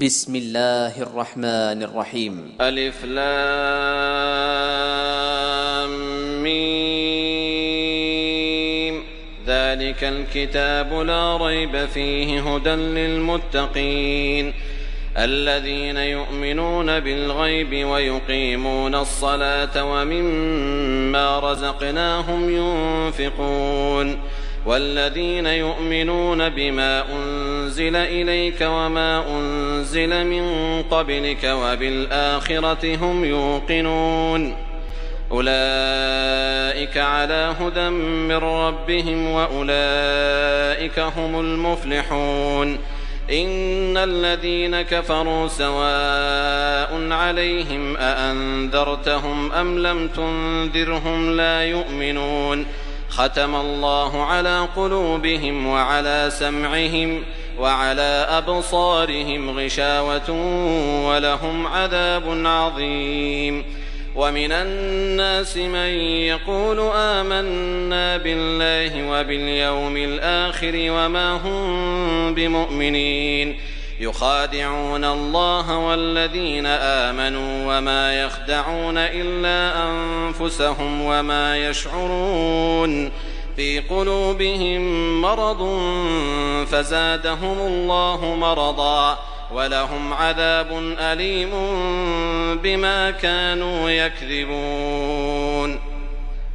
بسم الله الرحمن الرحيم. ألف لام ميم. ذلك الكتاب لا ريب فيه هدى للمتقين الذين يؤمنون بالغيب ويقيمون الصلاة ومما رزقناهم ينفقون والذين يؤمنون بما أنزل إليك وما أنزل من قبلك وبالآخرة هم يوقنون أولئك على هدى من ربهم وأولئك هم المفلحون إن الذين كفروا سواء عليهم أأنذرتهم أم لم تنذرهم لا يؤمنون ختم الله على قلوبهم وعلى سمعهم وعلى أبصارهم غشاوة ولهم عذاب عظيم ومن الناس من يقول آمنا بالله وباليوم الآخر وما هم بمؤمنين يخادعون الله والذين آمنوا وما يخدعون إلا أنفسهم وما يشعرون في قلوبهم مرض فزادهم الله مرضا ولهم عذاب أليم بما كانوا يكذبون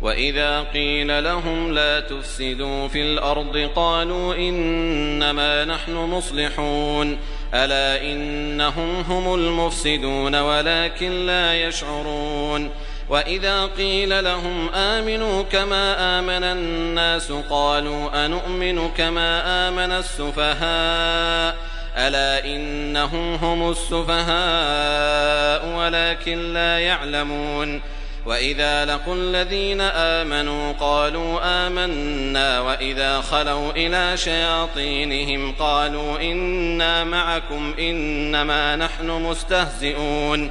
وإذا قيل لهم لا تفسدوا في الأرض قالوا إنما نحن مصلحون ألا إنهم هم المفسدون ولكن لا يشعرون وإذا قيل لهم آمنوا كما آمن الناس قالوا أنؤمن كما آمن السفهاء ألا إنهم هم السفهاء ولكن لا يعلمون وإذا لقوا الذين آمنوا قالوا آمنا وإذا خلوا إلى شياطينهم قالوا إنا معكم إنما نحن مستهزئون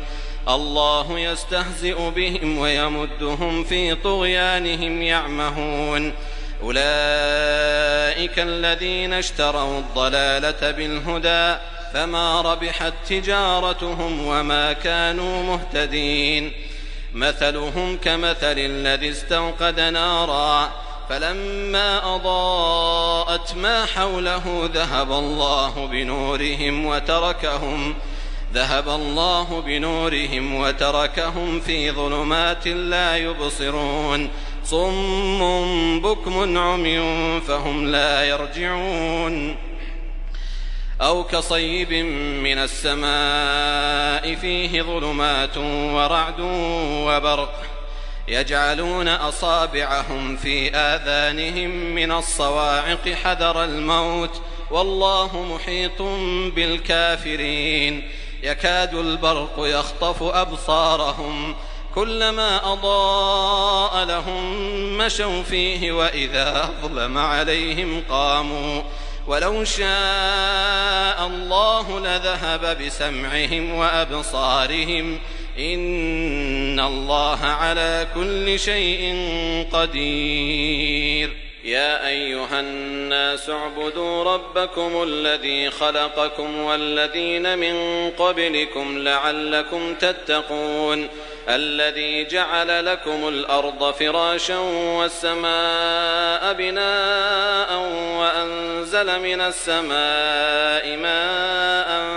الله يستهزئ بهم ويمدهم في طغيانهم يعمهون أولئك الذين اشتروا الضلالة بالهدى فما ربحت تجارتهم وما كانوا مهتدين مثلهم كمثل الذي استوقد نارا فلما أضاءت ما حوله ذهب الله بنورهم وتركهم في ظلمات لا يبصرون صم بكم عمي فهم لا يرجعون أو كصيب من السماء فيه ظلمات ورعد وبرق يجعلون أصابعهم في آذانهم من الصواعق حذر الموت والله محيط بالكافرين يكاد البرق يخطف أبصارهم كلما أضاء لهم مشوا فيه وإذا أظلم عليهم قاموا ولو شاء الله لذهب بسمعهم وأبصارهم إن الله على كل شيء قدير يا أيها الناس اعبدوا ربكم الذي خلقكم والذين من قبلكم لعلكم تتقون الذي جعل لكم الأرض فراشا والسماء بناء وأنزل من السماء ماء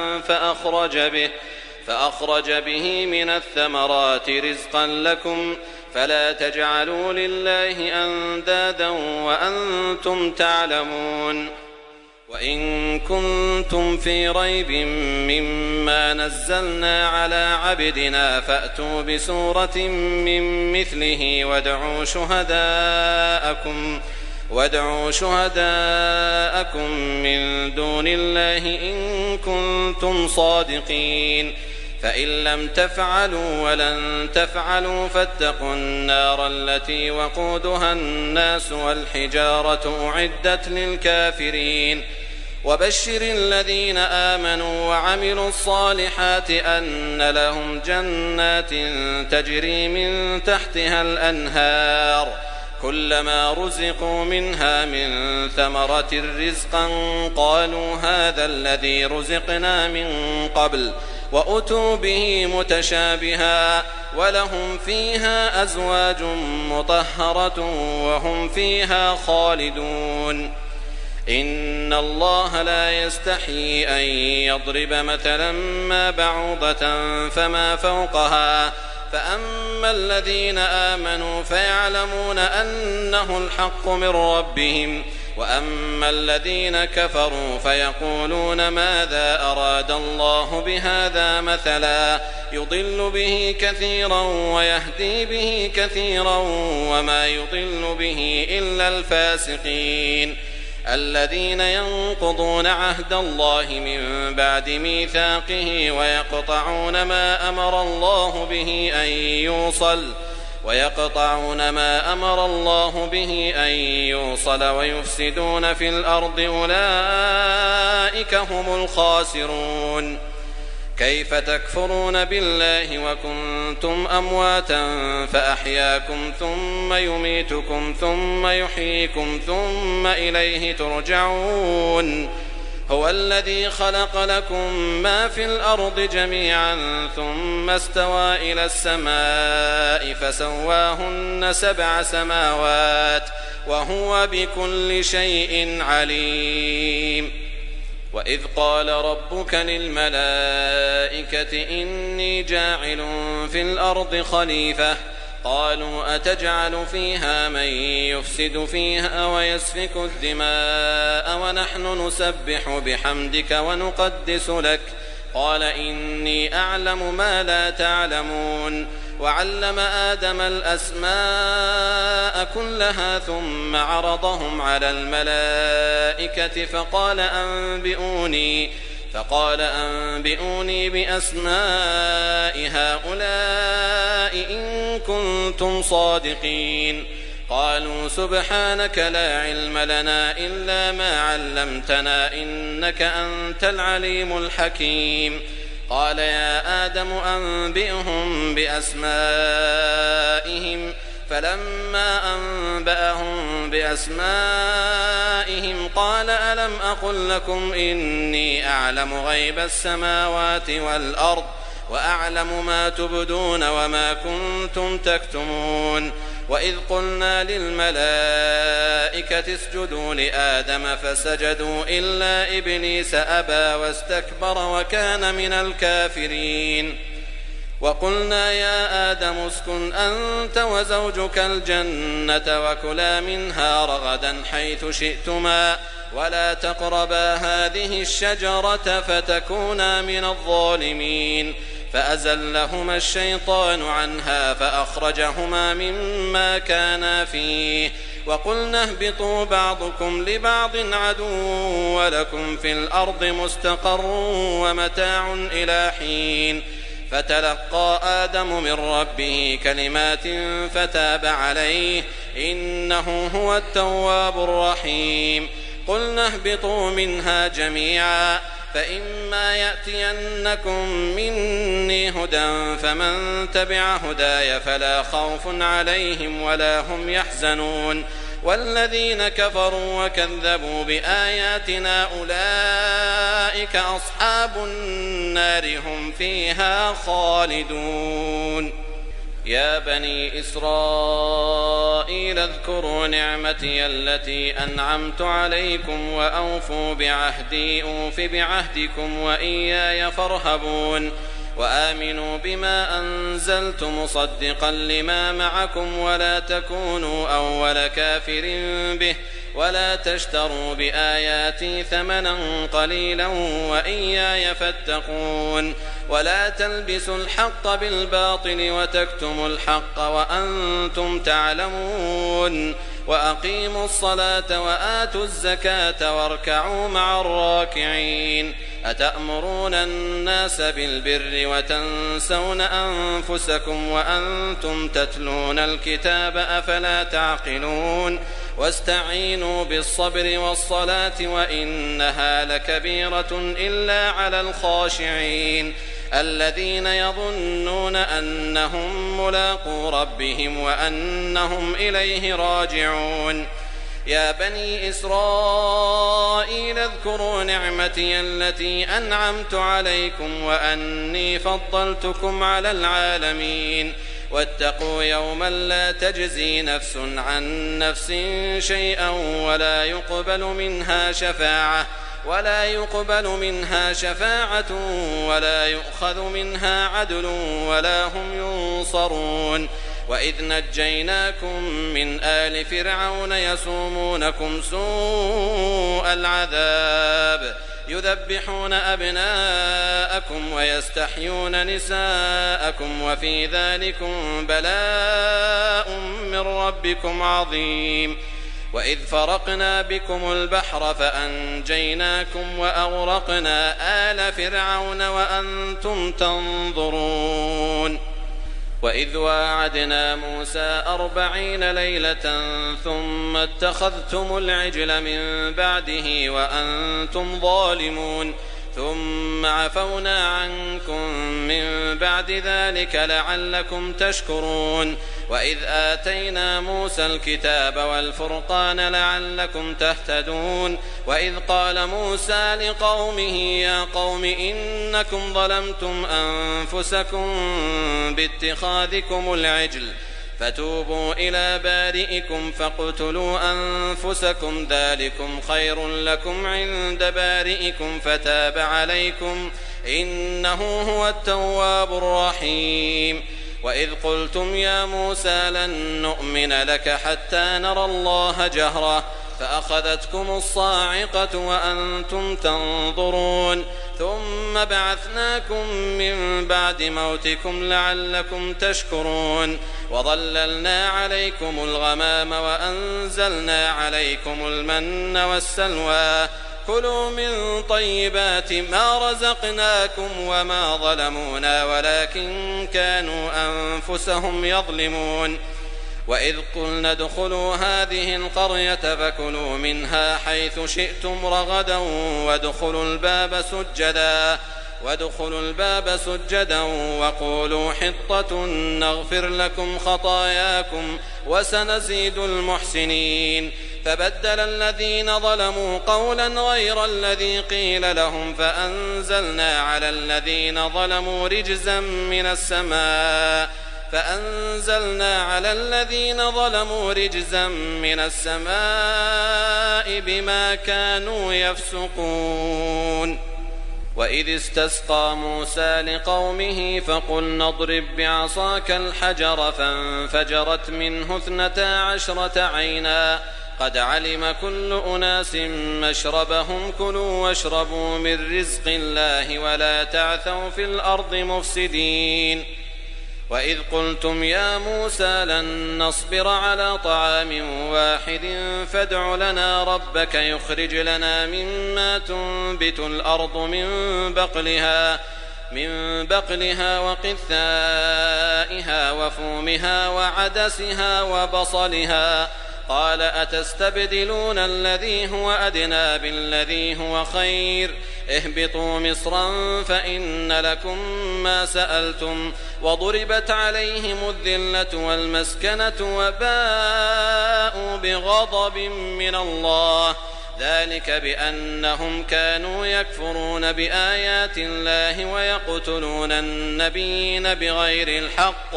فأخرج به من الثمرات رزقا لكم فلا تجعلوا لله أندادا وأنتم تعلمون وإن كنتم في ريب مما نزلنا على عبدنا فأتوا بسورة من مثله وادعوا شهداءكم من دون الله إن كنتم صادقين فإن لم تفعلوا ولن تفعلوا فاتقوا النار التي وقودها الناس والحجارة أعدت للكافرين وبشر الذين آمنوا وعملوا الصالحات أن لهم جنات تجري من تحتها الأنهار كلما رزقوا منها من ثمرة رزقا قالوا هذا الذي رزقنا من قبل وأتوا به متشابها ولهم فيها أزواج مطهرة وهم فيها خالدون إن الله لا يستحيي أن يضرب مثلا ما بعوضة فما فوقها فأما الذين آمنوا فيعلمون أنه الحق من ربهم وأما الذين كفروا فيقولون ماذا أراد الله بهذا مثلا يضل به كثيرا ويهدي به كثيرا وما يضل به إلا الفاسقين الذين ينقضون عهد الله من بعد ميثاقه ويقطعون ما أمر الله به أن يوصل ويفسدون في الأرض أولئك هم الخاسرون كيف تكفرون بالله وكنتم أمواتا فأحياكم ثم يميتكم ثم يحييكم ثم إليه ترجعون هو الذي خلق لكم ما في الأرض جميعا ثم استوى إلى السماء فسواهن 7 سماوات وهو بكل شيء عليم وإذ قال ربك للملائكة إني جاعل في الأرض خليفة قالوا أتجعل فيها من يفسد فيها ويسفك الدماء ونحن نسبح بحمدك ونقدس لك قال إني أعلم ما لا تعلمون وعلم آدم الأسماء كلها ثم عرضهم على الملائكة فقال أنبئوني بأسماء هؤلاء إن كنتم صادقين قالوا سبحانك لا علم لنا إلا ما علمتنا إنك أنت العليم الحكيم قال يا آدم أنبئهم بأسمائهم فلما أنبأهم بأسمائهم قال ألم أقل لكم إني أعلم غيب السماوات والأرض وأعلم ما تبدون وما كنتم تكتمون وإذ قلنا للملائكة اسجدوا لآدم فسجدوا إلا إبليس أبى واستكبر وكان من الكافرين وقلنا يا آدم اسكن أنت وزوجك الجنة وكلا منها رغدا حيث شئتما ولا تقربا هذه الشجرة فتكونا من الظالمين فأزلهما الشيطان عنها فأخرجهما مما كانا فيه وقلنا اهبطوا بعضكم لبعض عدو ولكم في الأرض مستقر ومتاع إلى حين فتلقى آدم من ربه كلمات فتاب عليه إنه هو التواب الرحيم قلنا اهبطوا منها جميعا فإما يأتينكم مني هدى فمن تبع هداي فلا خوف عليهم ولا هم يحزنون والذين كفروا وكذبوا بآياتنا أولئك أصحاب النار هم فيها خالدون يا بني إسرائيل اذكروا نعمتي التي أنعمت عليكم وأوفوا بعهدي أوف بعهدكم وإياي فارهبون وآمنوا بما أنزلت مصدقا لما معكم ولا تكونوا أول كافر به ولا تشتروا بآياتي ثمنا قليلا وإياي فاتقون ولا تلبسوا الحق بالباطل وتكتموا الحق وأنتم تعلمون وأقيموا الصلاة وآتوا الزكاة واركعوا مع الراكعين أتأمرون الناس بالبر وتنسون أنفسكم وأنتم تتلون الكتاب أفلا تعقلون واستعينوا بالصبر والصلاة وإنها لكبيرة إلا على الخاشعين الذين يظنون أنهم ملاقو ربهم وأنهم إليه راجعون يا بني إسرائيل اذكروا نعمتي التي أنعمت عليكم وأني فضلتكم على العالمين واتقوا يوما لا تجزي نفس عن نفس شيئا ولا يقبل منها شفاعة ولا يؤخذ منها عدل ولا هم ينصرون وإذ نجيناكم من آل فرعون يسومونكم سوء العذاب يذبحون أبناءكم ويستحيون نساءكم وفي ذلكم بلاء من ربكم عظيم وإذ فرقنا بكم البحر فأنجيناكم وأغرقنا آل فرعون وأنتم تنظرون وإذ واعدنا موسى 40 ليلة ثم اتخذتم العجل من بعده وأنتم ظالمون ثم عفونا عنكم من بعد ذلك لعلكم تشكرون وإذ آتينا موسى الكتاب والفرقان لعلكم تهتدون وإذ قال موسى لقومه يا قوم إنكم ظلمتم أنفسكم باتخاذكم العجل فتوبوا إلى بارئكم فاقتلوا أنفسكم ذلكم خير لكم عند بارئكم فتاب عليكم إنه هو التواب الرحيم وإذ قلتم يا موسى لن نؤمن لك حتى نرى الله جهرة فأخذتكم الصاعقة وأنتم تنظرون ثم بعثناكم من بعد موتكم لعلكم تشكرون وظللنا عليكم الغمام وأنزلنا عليكم المن والسلوى كلوا من طيبات ما رزقناكم وما ظلمونا ولكن كانوا أنفسهم يظلمون وإذ قلنا ادخلوا هذه القرية فكلوا منها حيث شئتم رغدا وادخلوا الباب سجدا وقولوا حطة نغفر لكم خطاياكم وسنزيد المحسنين فبدل الذين ظلموا قولا غير الذي قيل لهم فأنزلنا على الذين ظلموا رجزا من السماء بما كانوا يفسقون وإذ استسقى موسى لقومه فقلنا اضرب بعصاك الحجر فانفجرت منه 12 عينا قد علم كل أناس مشربهم كلوا واشربوا من رزق الله ولا تعثوا في الأرض مفسدين وإذ قلتم يا موسى لن نصبر على طعام واحد فادع لنا ربك يخرج لنا مما تنبت الأرض من بقلها وقثائها وفومها وعدسها وبصلها قال أتستبدلون الذي هو أدنى بالذي هو خير اهبطوا مصرا فإن لكم ما سألتم وضربت عليهم الذلة والمسكنة وباءوا بغضب من الله ذلك بأنهم كانوا يكفرون بآيات الله ويقتلون النبيين بغير الحق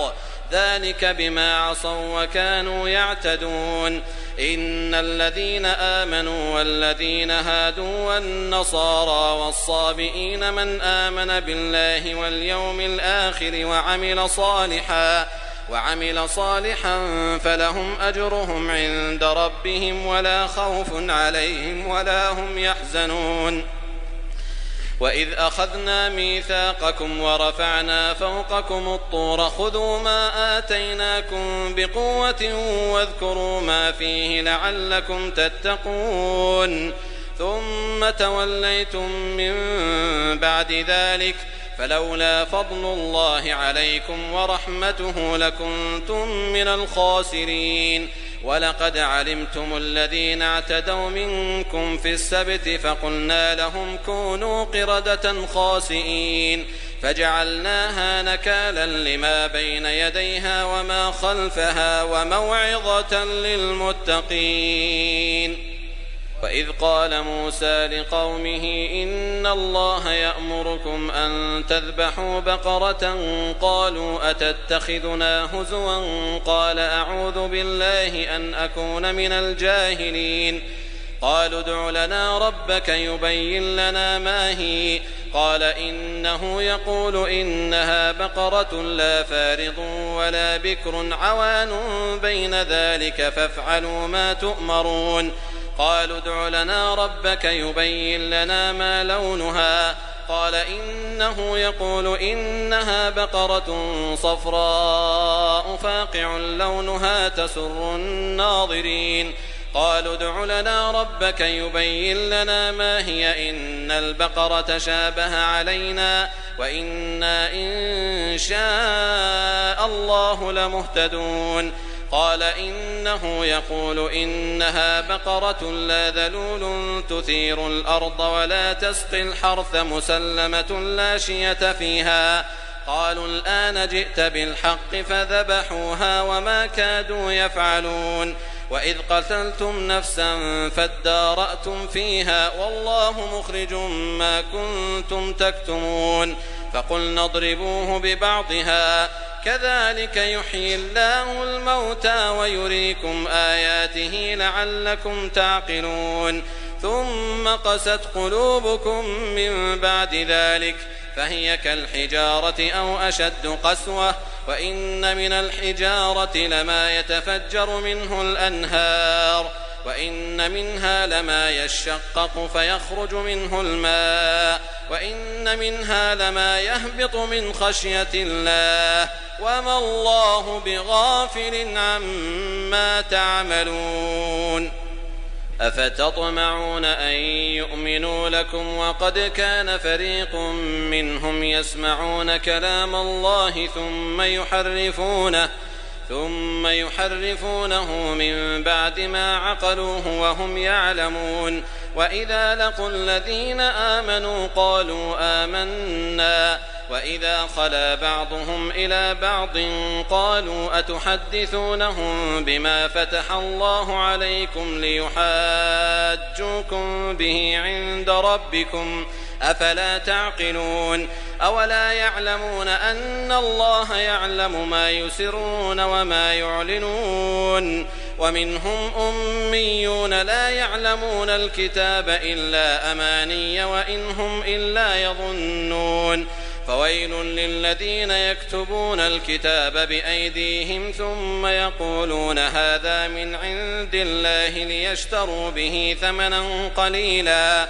ذلك بما عصوا وكانوا يعتدون إن الذين آمنوا والذين هادوا والنصارى والصابئين من آمن بالله واليوم الآخر وعمل صالحا فلهم أجرهم عند ربهم ولا خوف عليهم ولا هم يحزنون وإذ أخذنا ميثاقكم ورفعنا فوقكم الطور خذوا ما آتيناكم بقوة واذكروا ما فيه لعلكم تتقون ثم توليتم من بعد ذلك فلولا فضل الله عليكم ورحمته لكنتم من الخاسرين ولقد علمتم الذين اعتدوا منكم في السبت فقلنا لهم كونوا قردة خاسئين فجعلناها نكالا لما بين يديها وما خلفها وموعظة للمتقين. وإذ قال موسى لقومه إن الله يأمركم أن تذبحوا بقرة قالوا أتتخذنا هزوا قال أعوذ بالله أن أكون من الجاهلين. قالوا ادع لنا ربك يبين لنا ما هي قال إنه يقول إنها بقرة لا فارض ولا بكر عوان بين ذلك فافعلوا ما تؤمرون. قالوا ادع لنا ربك يبين لنا ما لونها قال إنه يقول إنها بقرة صفراء فاقع لونها تسر الناظرين. قالوا ادع لنا ربك يبين لنا ما هي إن البقرة شابه علينا وإنا إن شاء الله لمهتدون. قال إنه يقول إنها بقرة لا ذلول تثير الأرض ولا تسقي الحرث مسلمة لا شية فيها. قالوا الآن جئت بالحق فذبحوها وما كادوا يفعلون. وإذ قتلتم نفسا فادارأتم فيها والله مخرج ما كنتم تكتمون. فقلنا اضربوه ببعضها كذلك يحيي الله الموتى ويريكم آياته لعلكم تعقلون. ثم قست قلوبكم من بعد ذلك فهي كالحجارة أو أشد قسوة وإن من الحجارة لما يتفجر منه الأنهار وإن منها لما يشقق فيخرج منه الماء وإن منها لما يهبط من خشية الله وما الله بغافل عما تعملون. أفتطمعون أن يؤمنوا لكم وقد كان فريق منهم يسمعون كلام الله ثم يحرفونه من بعد ما عقلوه وهم يعلمون. وإذا لقوا الذين آمنوا قالوا آمنا وإذا خلا بعضهم إلى بعض قالوا أتحدثونهم بما فتح الله عليكم ليحاجوكم به عند ربكم أفلا تعقلون. أولا يعلمون أن الله يعلم ما يسرون وما يعلنون. ومنهم أميون لا يعلمون الكتاب إلا أماني وإن هم إلا يظنون. فويل للذين يكتبون الكتاب بأيديهم ثم يقولون هذا من عند الله ليشتروا به ثمنا قليلا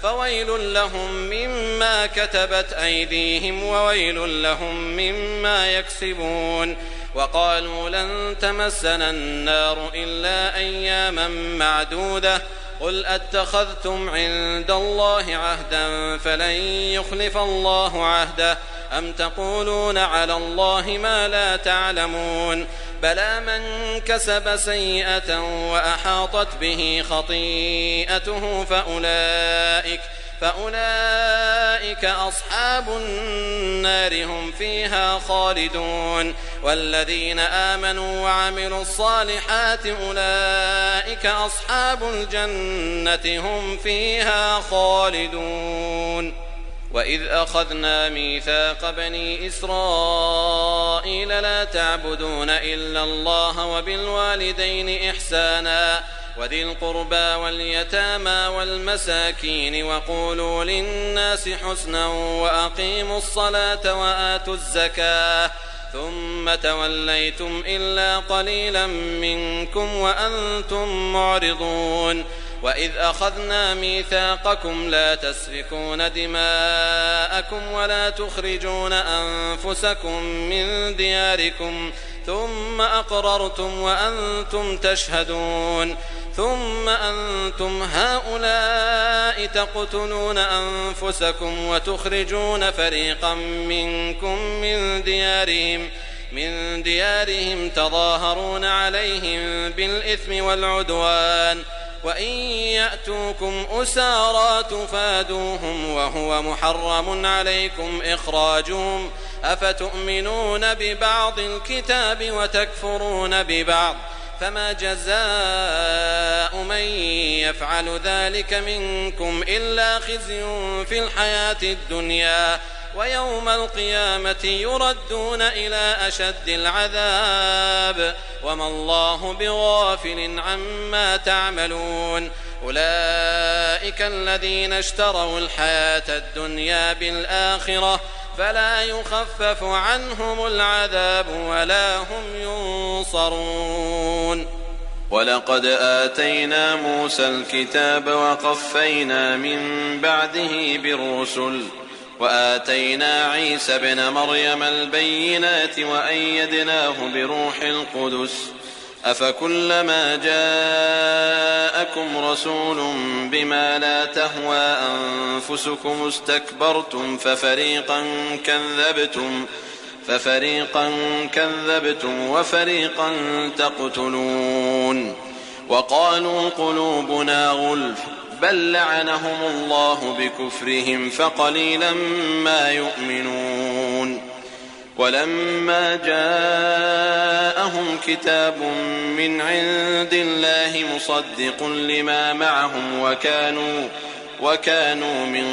فويل لهم مما كتبت أيديهم وويل لهم مما يكسبون. وقالوا لن تمسنا النار إلا أياما معدودة قل أتخذتم عند الله عهدا فلن يخلف الله عهده أم تقولون على الله ما لا تعلمون. بلى من كسب سيئة وأحاطت به خطيئته فأولئك أصحاب النار هم فيها خالدون. والذين آمنوا وعملوا الصالحات أولئك أصحاب الجنة هم فيها خالدون. وإذ أخذنا ميثاق بني إسرائيل لا تعبدون إلا الله وبالوالدين إحسانا وذي القربى واليتامى والمساكين وقولوا للناس حسنا وأقيموا الصلاة وآتوا الزكاة ثم توليتم إلا قليلا منكم وأنتم معرضون. وإذ أخذنا ميثاقكم لا تسفكون دماءكم ولا تخرجون أنفسكم من دياركم ثم أقررتم وأنتم تشهدون. ثم أنتم هؤلاء تقتلون أنفسكم وتخرجون فريقا منكم من ديارهم تظاهرون عليهم بالإثم والعدوان وإن يأتوكم أسارى تفادوهم وهو محرم عليكم إخراجهم أفتؤمنون ببعض الكتاب وتكفرون ببعض فما جزاء من يفعل ذلك منكم إلا خزي في الحياة الدنيا ويوم القيامة يردون إلى أشد العذاب وما الله بغافل عما تعملون أولئك الذين اشتروا الحياة الدنيا بالآخرة فلا يخفف عنهم العذاب ولا هم ينصرون. ولقد آتينا موسى الكتاب وقفينا من بعده بالرسل وآتينا عيسى ابن مريم البينات وأيدناه بروح القدس أفكلما جاءكم رسول بما لا تهوى أنفسكم استكبرتم ففريقا كذبتم وفريقا تقتلون وقالوا قلوبنا غلف بل لعنهم الله بكفرهم فقليلا ما يؤمنون ولما جاءهم كتاب من عند الله مصدق لما معهم وكانوا من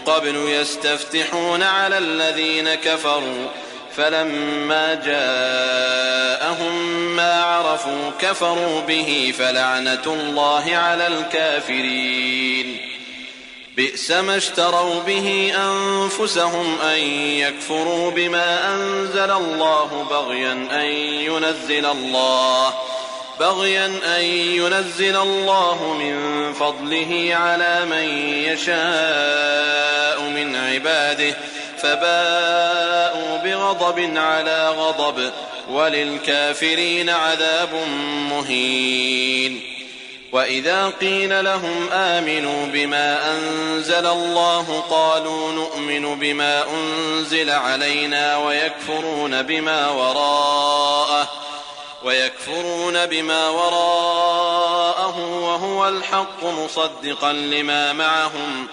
قبل يستفتحون على الذين كفروا فلما جاءهم ما عرفوا كفروا به فلعنة الله على الكافرين بئس ما اشتروا به أنفسهم أن يكفروا بما أنزل الله بغيا أن ينزل الله من فضله على من يشاء من عباده فباءوا بغضب على غضب وللكافرين عذاب مهين. وإذا قيل لهم آمنوا بما أنزل الله قالوا نؤمن بما أنزل علينا ويكفرون بما وراءه وهو الحق مصدقا لما معهم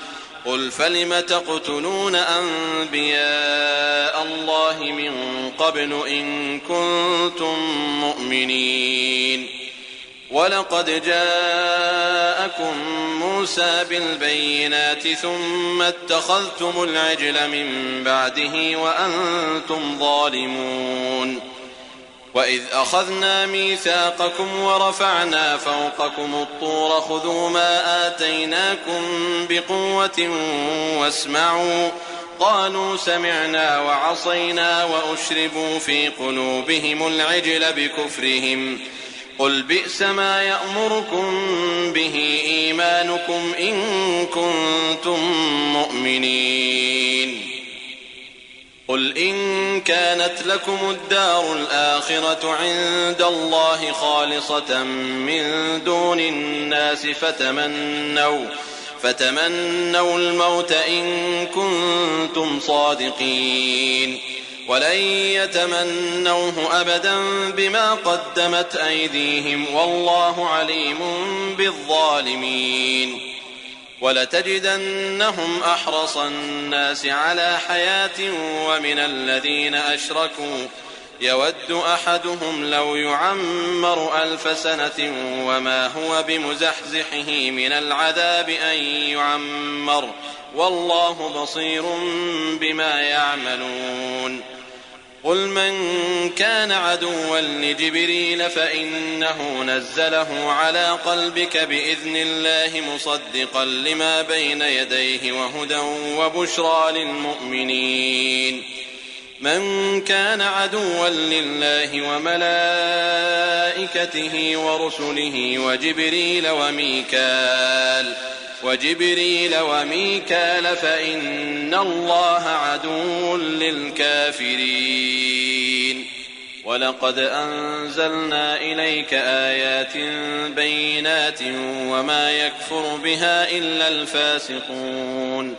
قل فلم تقتلون أنبياء الله من قبل إن كنتم مؤمنين ولقد جاءكم موسى بالبينات ثم اتخذتم العجل من بعده وأنتم ظالمون وإذ أخذنا ميثاقكم ورفعنا فوقكم الطور خذوا ما آتيناكم بقوة واسمعوا قالوا سمعنا وعصينا وأشربوا في قلوبهم العجل بكفرهم قل بئس ما يأمركم به إيمانكم إن كنتم مؤمنين قل إن كانت لكم الدار الآخرة عند الله خالصة من دون الناس فتمنوا الموت إن كنتم صادقين ولن يتمنوه أبدا بما قدمت أيديهم والله عليم بالظالمين ولتجدنهم أحرص الناس على حياة ومن الذين أشركوا يود أحدهم لو يعمر 1000 سنة وما هو بمزحزحه من العذاب أن يعمر والله بصير بما يعملون قل من كان عدوا لجبريل فإنه نزله على قلبك بإذن الله مصدقا لما بين يديه وهدى وبشرى للمؤمنين من كان عدوا لله وملائكته ورسله وجبريل وميكال فإن الله عدو للكافرين ولقد أنزلنا إليك آيات بينات وما يكفر بها إلا الفاسقون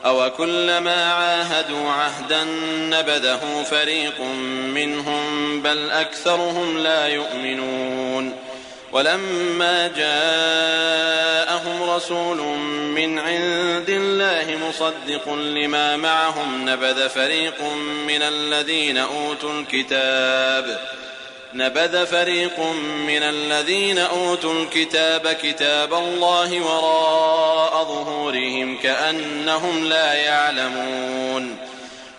أوكلما عاهدوا عهدا نبذه فريق منهم بل أكثرهم لا يؤمنون ولما جاءهم رسول من عند الله مصدق لما معهم نبذ فريق من الذين أوتوا الكتاب كتاب الله وراء ظهورهم كأنهم لا يعلمون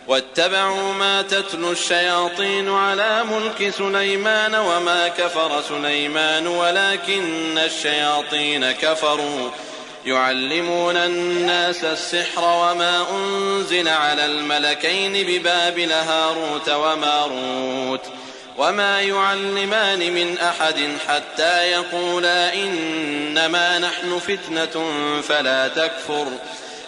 واتبعوا ما تتلو الشياطين على ملك سليمان وما كفر سليمان ولكن الشياطين كفروا يعلمون الناس السحر وما أنزل على الملكين ببابل هاروت وماروت وما يعلمان من أحد حتى يقولا إنما نحن فتنة فلا تكفر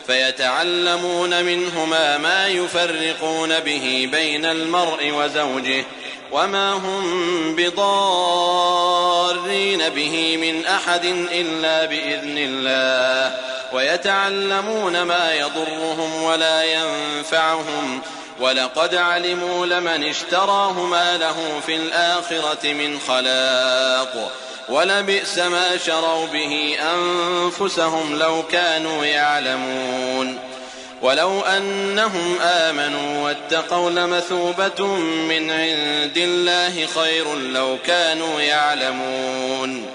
فيتعلمون منهما ما يفرقون به بين المرء وزوجه وما هم بضارين به من أحد إلا بإذن الله ويتعلمون ما يضرهم ولا ينفعهم ولقد علموا لمن اشتراه ما له في الآخرة من خلاق ولبئس ما شروا به أنفسهم لو كانوا يعلمون ولو أنهم آمنوا واتقوا لمثوبة من عند الله خير لو كانوا يعلمون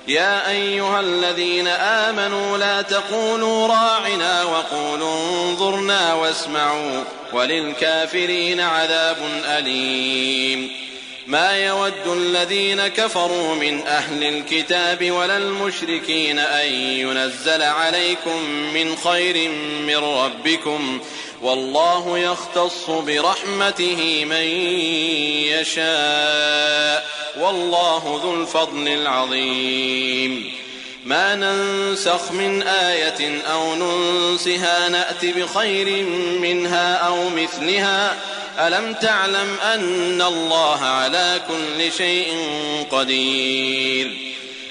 يا أيها الذين آمنوا لا تقولوا راعنا وقولوا انظرنا واسمعوا وللكافرين عذاب أليم ما يود الذين كفروا من أهل الكتاب ولا المشركين أن ينزل عليكم من خير من ربكم والله يختص برحمته من يشاء والله ذو الفضل العظيم ما ننسخ من آية أو ننسها نأت بخير منها أو مثلها ألم تعلم أن الله على كل شيء قدير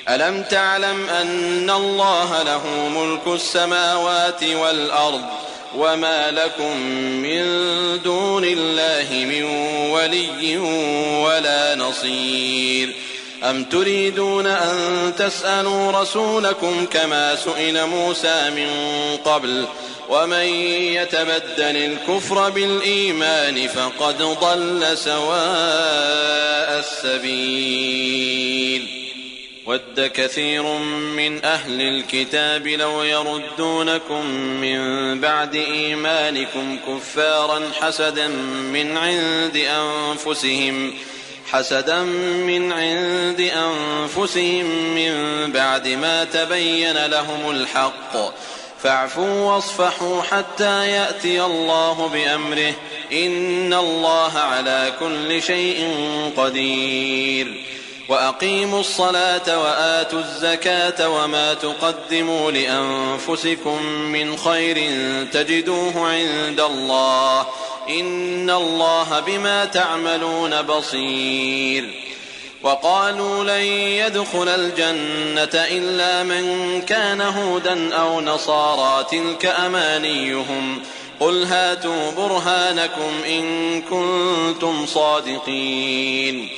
ألم تعلم أن الله له ملك السماوات والأرض وما لكم من دون الله من ولي ولا نصير أم تريدون أن تسألوا رسولكم كما سئل موسى من قبل ومن يتبدل الكفر بالإيمان فقد ضل سواء السبيل ود كثير من أهل الكتاب لو يردونكم من بعد إيمانكم كفارا حسدا من عند أنفسهم من بعد ما تبين لهم الحق فاعفوا واصفحوا حتى يأتي الله بأمره إن الله على كل شيء قدير وأقيموا الصلاة وآتوا الزكاة وما تقدموا لأنفسكم من خير تجدوه عند الله إن الله بما تعملون بصير وقالوا لن يدخل الجنة إلا من كان هودا أو نصارى تلك أمانيهم قل هاتوا برهانكم إن كنتم صادقين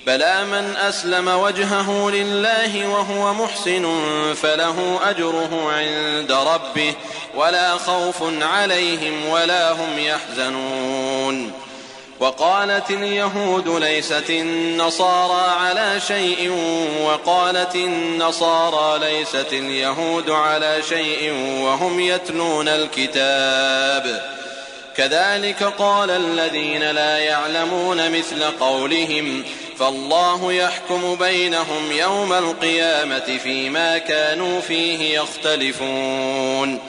بلى من أسلم وجهه لله وهو محسن فله أجره عند ربه ولا خوف عليهم ولا هم يحزنون وقالت اليهود ليست النصارى على شيء وقالت النصارى ليست اليهود على شيء وهم يتلون الكتاب كذلك قال الذين لا يعلمون مثل قولهم فالله يحكم بينهم يوم القيامة فيما كانوا فيه يختلفون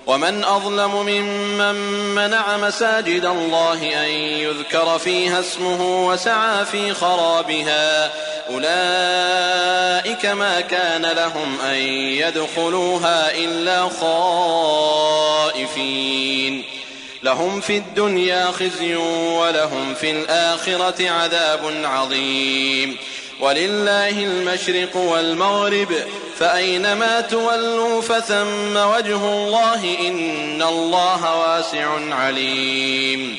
ومن أظلم ممن منع مساجد الله أن يذكر فيها اسمه وسعى في خرابها أولئك ما كان لهم أن يدخلوها إلا خائفين لهم في الدنيا خزي ولهم في الآخرة عذاب عظيم ولله المشرق والمغرب فأينما تولوا فثم وجه الله إن الله واسع عليم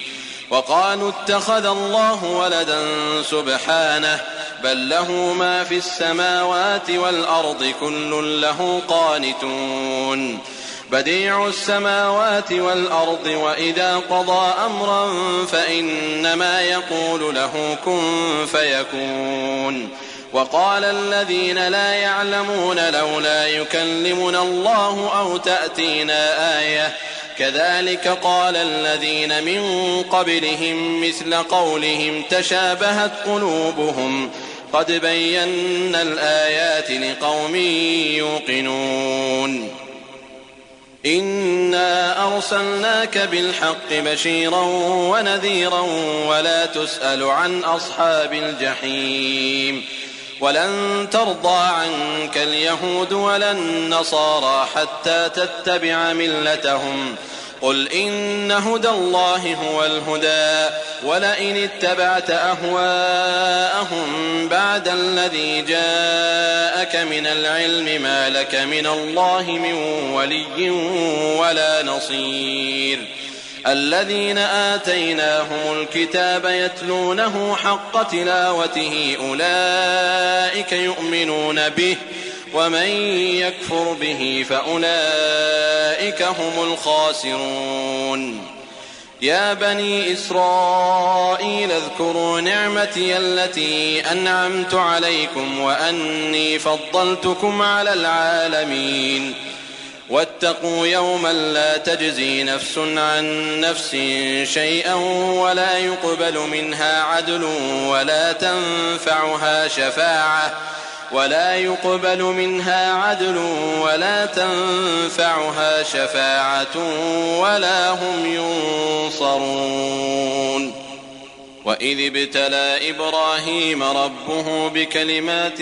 وقالوا اتخذ الله ولدا سبحانه بل له ما في السماوات والأرض كل له قانتون بديع السماوات والأرض وإذا قضى أمرا فإنما يقول له كن فيكون وقال الذين لا يعلمون لولا يكلمنا الله أو تأتينا آية كذلك قال الذين من قبلهم مثل قولهم تشابهت قلوبهم قد بينا الآيات لقوم يوقنون إنا أرسلناك بالحق بشيرا ونذيرا ولا تسأل عن أصحاب الجحيم ولن ترضى عنك اليهود ولا النصارى حتى تتبع ملتهم قل إن هدى الله هو الهدى ولئن اتبعت أهواءهم بعد الذي جاءك من العلم ما لك من الله من ولي ولا نصير الذين آتيناهم الكتاب يتلونه حق تلاوته أولئك يؤمنون به ومن يكفر به فأولئك هم الخاسرون يا بني إسرائيل اذكروا نعمتي التي أنعمت عليكم وأني فضلتكم على العالمين واتقوا يوما لا تجزي نفس عن نفس شيئا ولا يقبل منها عدل ولا تنفعها شفاعة ولا هم ينصرون وإذ ابتلى إبراهيم ربه بكلمات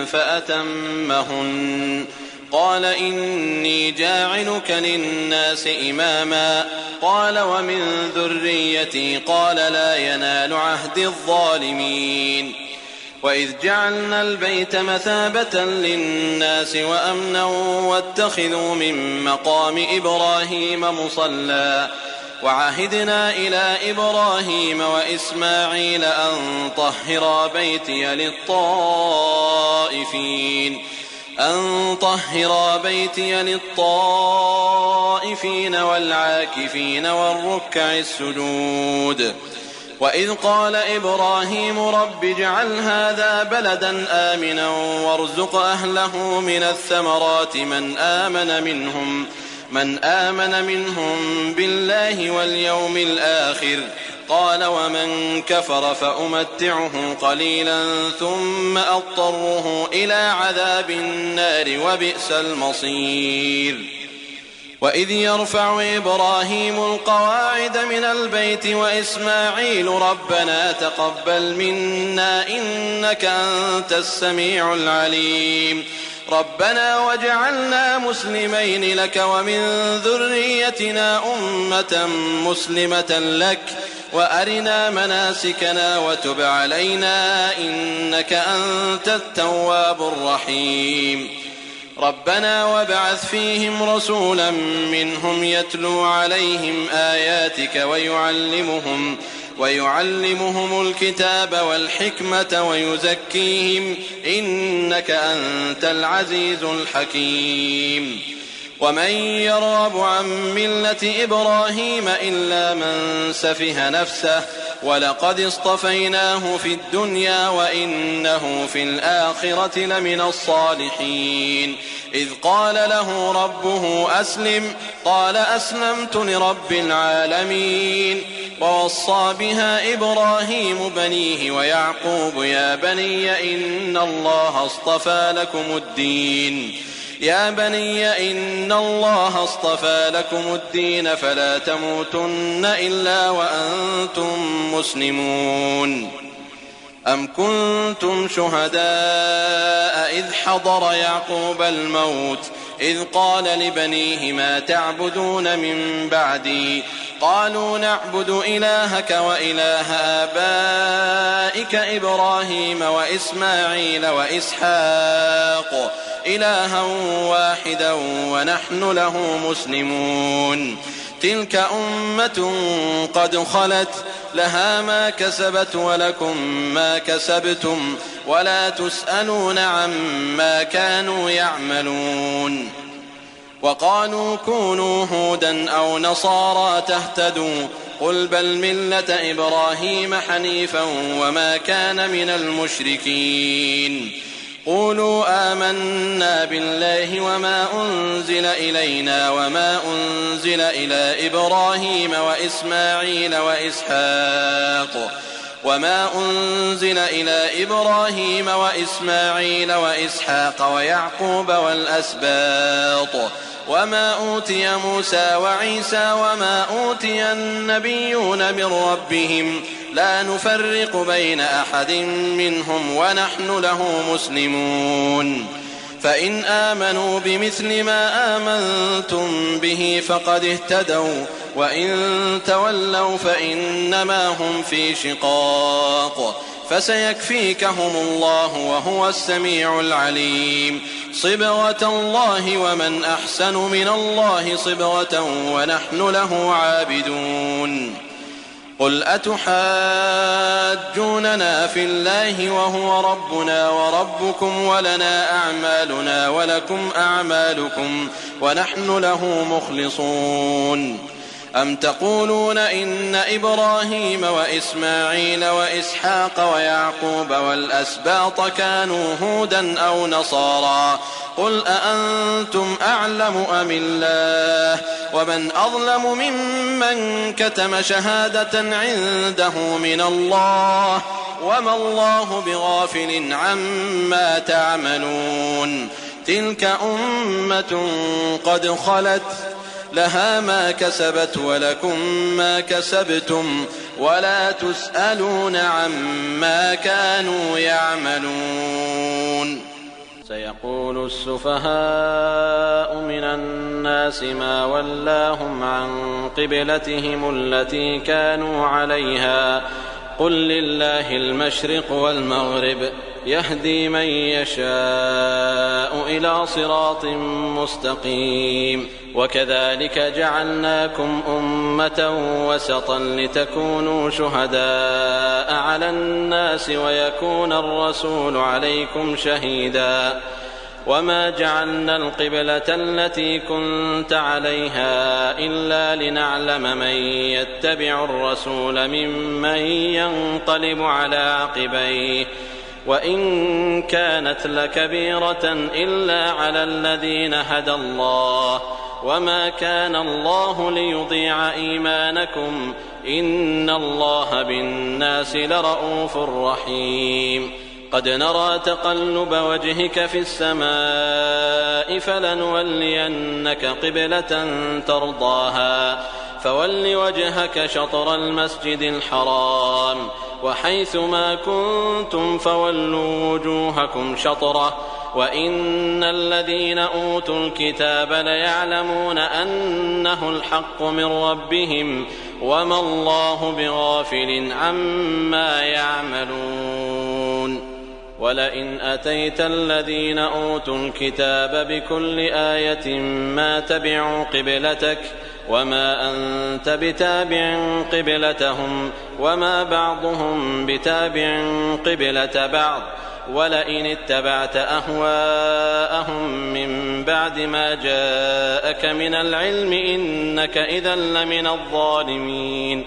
فأتمهن قال إني جاعلك للناس إماما قال ومن ذريتي قال لا ينال عهد الظالمين وإذ جعلنا البيت مثابة للناس وأمنا واتخذوا من مقام إبراهيم مصلى وعهدنا إلى إبراهيم وإسماعيل أن طهرا بيتي للطائفين والعاكفين والركع السجود وإذ قال إبراهيم رب اجعل هذا بلدا آمنا وارزق أهله من الثمرات من آمن منهم بالله واليوم الآخر قال ومن كفر فأمتعه قليلا ثم أضطره إلى عذاب النار وبئس المصير وإذ يرفع إبراهيم القواعد من البيت وإسماعيل ربنا تقبل منا إنك أنت السميع العليم ربنا واجعلنا مسلمين لك ومن ذريتنا أمة مسلمة لك وأرنا مناسكنا وتب علينا إنك أنت التواب الرحيم ربنا وابعث فيهم رسولا منهم يتلو عليهم آياتك ويعلمهم الكتاب والحكمة ويزكيهم إنك أنت العزيز الحكيم ومن يرغب عن ملة إبراهيم إلا من سفه نفسه ولقد اصطفيناه في الدنيا وإنه في الآخرة لمن الصالحين إذ قال له ربه أسلم قال أسلمت لرب العالمين ووصى بها إبراهيم بنيه ويعقوب يا بني إن الله اصطفى لكم الدين فلا تموتن إلا وأنتم مسلمون أم كنتم شهداء إذ حضر يعقوب الموت إذ قال لبنيه ما تعبدون من بعدي قالوا نعبد إلهك وإله آبائك إبراهيم وإسماعيل وإسحاق إلها واحدا ونحن له مسلمون تلك أمة قد خلت لها ما كسبت ولكم ما كسبتم ولا تسألون عما كانوا يعملون. وقالوا كونوا هودا أو نصارى تهتدوا قل بل ملة إبراهيم حنيفا وما كان من المشركين. قولوا آمنا بالله وما أنزل إلينا وما أنزل إلى إبراهيم وإسحاق ويعقوب والأسباط وما أوتي موسى وعيسى وما أوتي النبيون من ربهم لا نفرق بين أحد منهم ونحن له مسلمون. فإن آمنوا بمثل ما آمنتم به فقد اهتدوا وإن تولوا فإنما هم في شقاق فسيكفيكهم الله وهو السميع العليم. صبغة الله ومن أحسن من الله صبغة ونحن له عابدون. قل أتحاجوننا في الله وهو ربنا وربكم ولنا أعمالنا ولكم أعمالكم ونحن له مخلصون. أم تقولون إن إبراهيم وإسماعيل وإسحاق ويعقوب والأسباط كانوا هودا أو نصارى قل أأنتم أعلم أم الله ومن أظلم ممن كتم شهادة عنده من الله وما الله بغافل عما تعملون. تلك أمة قد خلت لها ما كسبت ولكم ما كسبتم ولا تسألون عما كانوا يعملون. سيقول السفهاء من الناس ما ولاهم عن قبلتهم التي كانوا عليها قل لله المشرق والمغرب يهدي من يشاء إلى صراط مستقيم. وكذلك جعلناكم أمة وسطا لتكونوا شهداء على الناس ويكون الرسول عليكم شهيدا. وما جعلنا القبلة التي كنت عليها إلا لنعلم من يتبع الرسول ممن ينقلب على عقبيه وإن كانت لكبيرة إلا على الذين هدى الله وما كان الله ليضيع إيمانكم إن الله بالناس لرءوف رحيم. قد نرى تقلب وجهك في السماء فلنولينك قبلة ترضاها فول وجهك شطر المسجد الحرام وحيث ما كنتم فولوا وجوهكم شطره وإن الذين أوتوا الكتاب ليعلمون أنه الحق من ربهم وما الله بغافل عما يعملون. ولئن أتيت الذين أوتوا الكتاب بكل آية ما تبعوا قبلتك وما أنت بتابع قبلتهم وما بعضهم بتابع قبلة بعض ولئن اتبعت أهواءهم من بعد ما جاءك من العلم إنك إذا لمن الظالمين.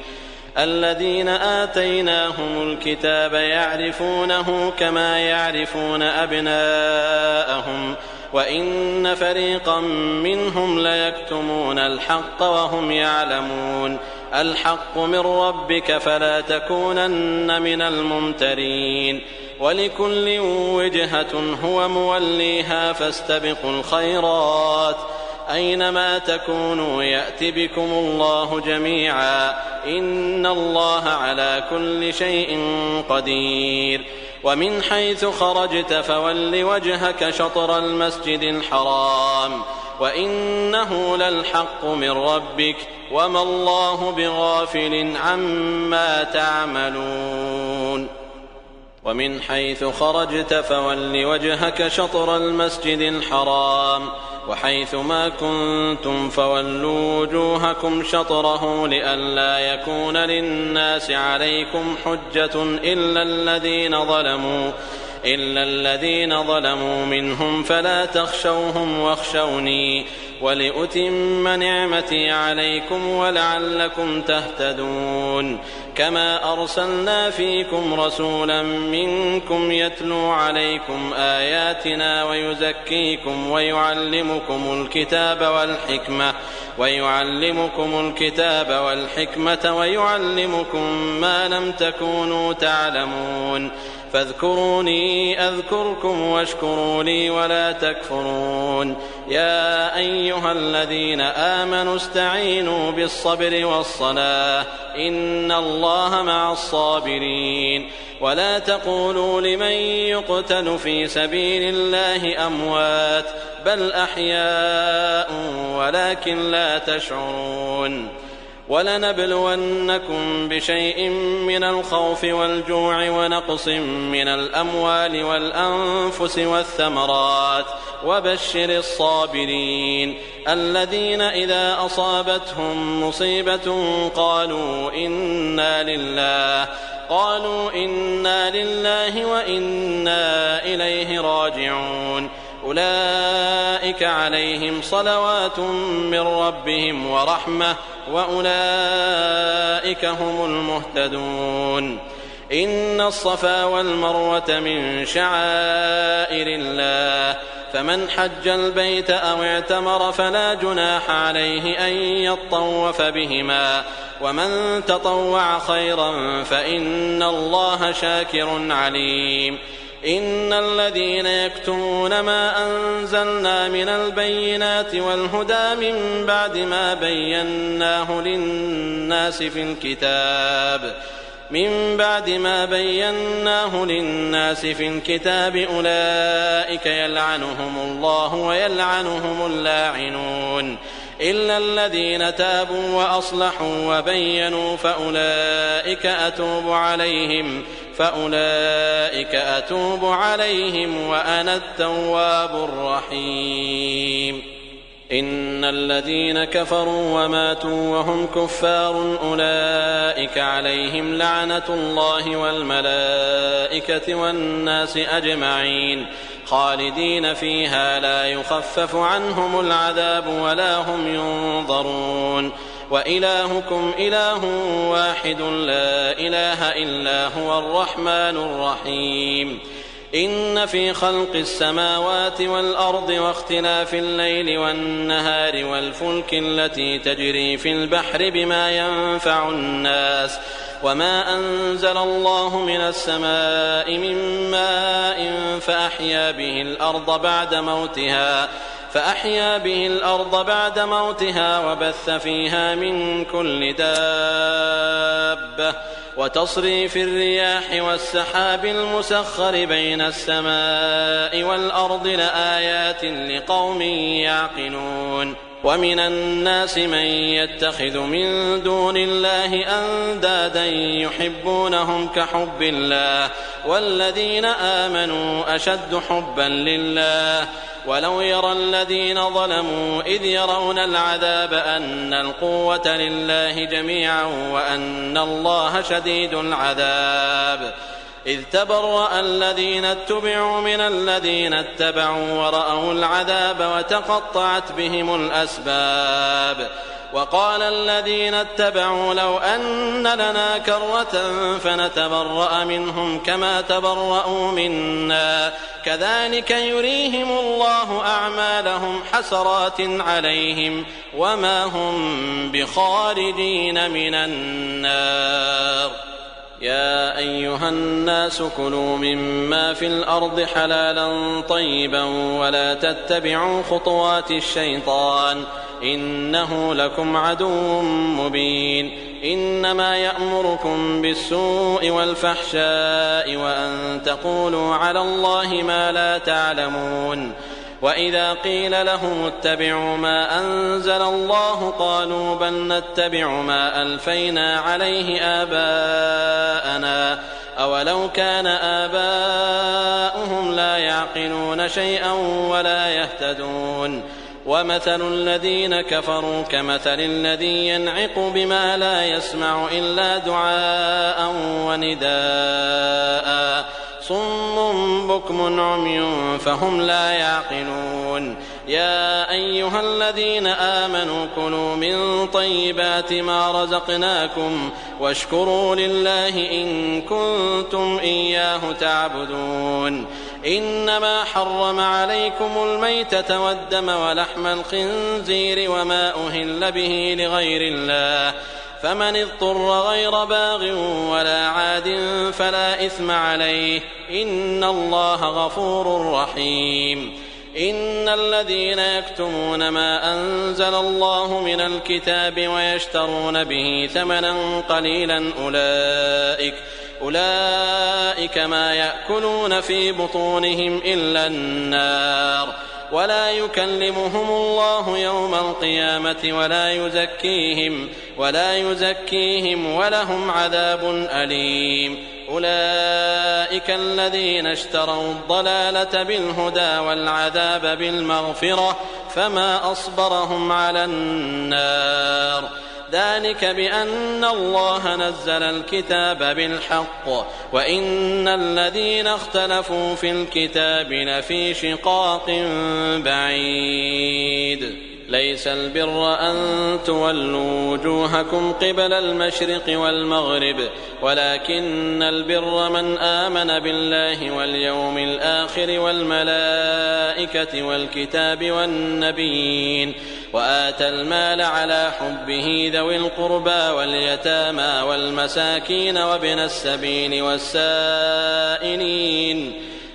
الذين آتيناهم الكتاب يعرفونه كما يعرفون أبناءهم وإن فريقا منهم ليكتمون الحق وهم يعلمون. الحق من ربك فلا تكونن من الممترين. ولكل وجهة هو موليها فاستبقوا الخيرات أينما تكونوا يأت بكم الله جميعا إن الله على كل شيء قدير. ومن حيث خرجت فول وجهك شطر المسجد الحرام وإنه للحق من ربك وما الله بغافل عما تعملون. ومن حيث خرجت فول وجهك شطر المسجد الحرام وحيث ما كنتم فولوا وجوهكم شطره لئلا يكون للناس عليكم حجة إلا الذين ظلموا منهم فلا تخشوهم واخشوني ولأتم نعمتي عليكم ولعلكم تهتدون كما أرسلنا فيكم رسولا منكم يتلو عليكم آياتنا ويزكيكم ويعلمكم الكتاب والحكمة ويعلمكم ما لم تكونوا تعلمون فاذكروني أذكركم واشكروا لي ولا تكفرون يا أيها الذين آمنوا استعينوا بالصبر والصلاة إن الله مع الصابرين ولا تقولوا لمن يقتل في سبيل الله أموات بل أحياء ولكن لا تشعرون ولنبلونكم بشيء من الخوف والجوع ونقص من الأموال والأنفس والثمرات وبشر الصابرين الذين إذا أصابتهم مصيبة قالوا إنا لله وإنا إليه راجعون أولئك عليهم صلوات من ربهم ورحمة وأولئك هم المهتدون إن الصفا والمروة من شعائر الله فمن حج البيت أو اعتمر فلا جناح عليه أن يطوف بهما ومن تطوع خيرا فإن الله شاكر عليم إن الذين يكتمون ما أنزلنا من البينات والهدى من بعد ما بيناه للناس في الكتاب أولئك يلعنهم الله ويلعنهم اللاعنون إلا الذين تابوا وأصلحوا وبينوا فأولئك أتوب عليهم وأنا التواب الرحيم إن الذين كفروا وماتوا وهم كفار أولئك عليهم لعنة الله والملائكة والناس أجمعين خالدين فيها لا يخفف عنهم العذاب ولا هم ينظرون وإلهكم إله واحد لا إله إلا هو الرحمن الرحيم إن في خلق السماوات والأرض واختلاف الليل والنهار والفلك التي تجري في البحر بما ينفع الناس وما أنزل الله من السماء من ماء فأحيا به الأرض بعد موتها وبث فيها من كل دابة وتصريف الرياح والسحاب المسخر بين السماء والأرض لآيات لقوم يعقلون ومن الناس من يتخذ من دون الله أندادا يحبونهم كحب الله والذين آمنوا أشد حبا لله ولو يرى الذين ظلموا إذ يرون العذاب أن القوة لله جميعا وأن الله شديد العذاب إذ تبرأ الذين اتبعوا من الذين اتبعوا ورأوا العذاب وتقطعت بهم الأسباب وقال الذين اتبعوا لو أن لنا كرة فنتبرأ منهم كما تبرأوا منا كذلك يريهم الله أعمالهم حسرات عليهم وما هم بخارجين من النار يا أيها الناس كلوا مما في الأرض حلالا طيبا ولا تتبعوا خطوات الشيطان إنه لكم عدو مبين إنما يأمركم بالسوء والفحشاء وأن تقولوا على الله ما لا تعلمون وإذا قيل لهم اتبعوا ما أنزل الله قالوا بل نتبع ما ألفينا عليه آباءنا أولو كان آباؤهم لا يعقلون شيئا ولا يهتدون ومثل الذين كفروا كمثل الذي ينعق بما لا يسمع إلا دعاء ونداء صم بكم عمي فهم لا يعقلون يا أيها الذين آمنوا كلوا من طيبات ما رزقناكم واشكروا لله إن كنتم إياه تعبدون إنما حرم عليكم الميتة والدم ولحم الخنزير وما أهل به لغير الله فمن اضطر غير باغ ولا عاد فلا إثم عليه إن الله غفور رحيم إن الذين يكتمون ما أنزل الله من الكتاب ويشترون به ثمنا قليلا أولئك ما يأكلون في بطونهم إلا النار ولا يكلمهم الله يوم القيامة ولا يزكيهم ولهم عذاب أليم أولئك الذين اشتروا الضلالة بالهدى والعذاب بالمغفرة فما أصبرهم على النار ذلك بأن الله نزل الكتاب بالحق وإن الذين اختلفوا في الكتاب لفي شقاق بعيد ليس البر أن تولوا وجوهكم قبل المشرق والمغرب ولكن البر من آمن بالله واليوم الآخر والملائكة والكتاب والنبيين وآتى المال على حبه ذوي القربى واليتامى والمساكين وابن السبيل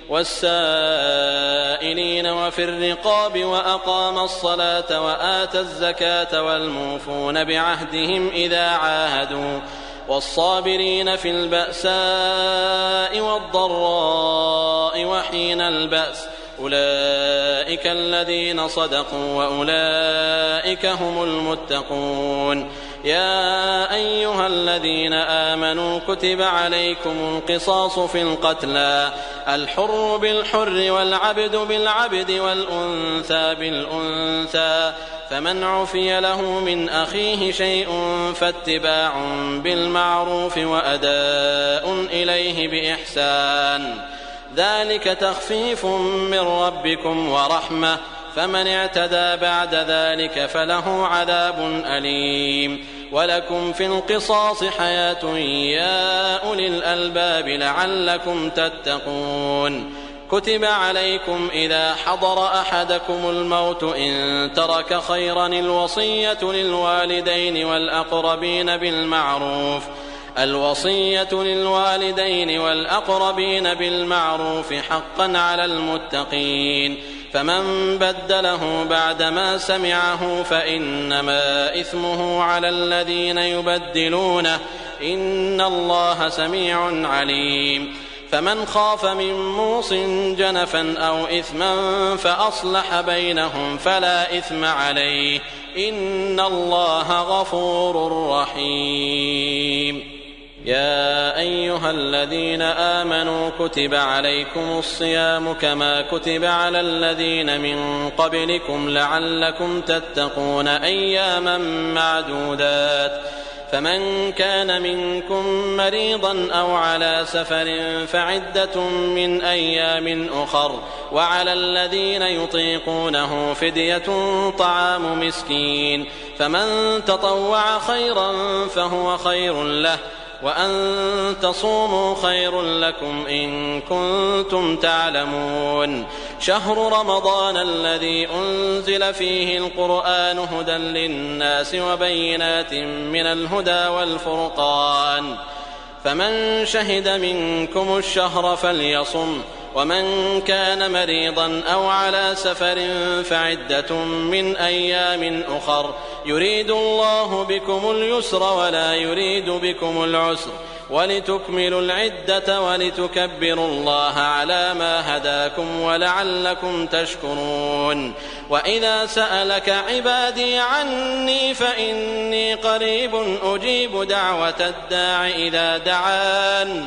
والسائلين وفي الرقاب وأقام الصلاة وآتى الزكاة والموفون بعهدهم إذا عاهدوا والصابرين في البأساء والضراء وحين البأس أولئك الذين صدقوا وأولئك هم المتقون يا أيها الذين آمنوا كتب عليكم القصاص في القتلى الحر بالحر والعبد بالعبد والأنثى بالأنثى فمن عفي له من أخيه شيء فاتباع بالمعروف وأداء إليه بإحسان ذلك تخفيف من ربكم ورحمة فمن اعتدى بعد ذلك فله عذاب أليم ولكم في القصاص حياة يا أولي الألباب لعلكم تتقون كتب عليكم إذا حضر أحدكم الموت إن ترك خيرا الوصية للوالدين والأقربين بالمعروف حقا على المتقين فمن بدله بعدما سمعه فإنما إثمه على الذين يبدلونه إن الله سميع عليم فمن خاف من موص جنفا أو إثما فأصلح بينهم فلا إثم عليه إن الله غفور رحيم يا أيها الذين آمنوا كتب عليكم الصيام كما كتب على الذين من قبلكم لعلكم تتقون أياما معدودات فمن كان منكم مريضا أو على سفر فعدة من أيام أخر وعلى الذين يطيقونه فدية طعام مسكين فمن تطوع خيرا فهو خير له وأن تصوموا خير لكم إن كنتم تعلمون شهر رمضان الذي أنزل فيه القرآن هدى للناس وبينات من الهدى والفرقان فمن شهد منكم الشهر فليصم ومن كان مريضا أو على سفر فعدة من أيام أخر يريد الله بكم اليسر ولا يريد بكم العسر ولتكملوا العدة ولتكبروا الله على ما هداكم ولعلكم تشكرون وإذا سألك عبادي عني فإني قريب أجيب دعوة الداع إذا دعان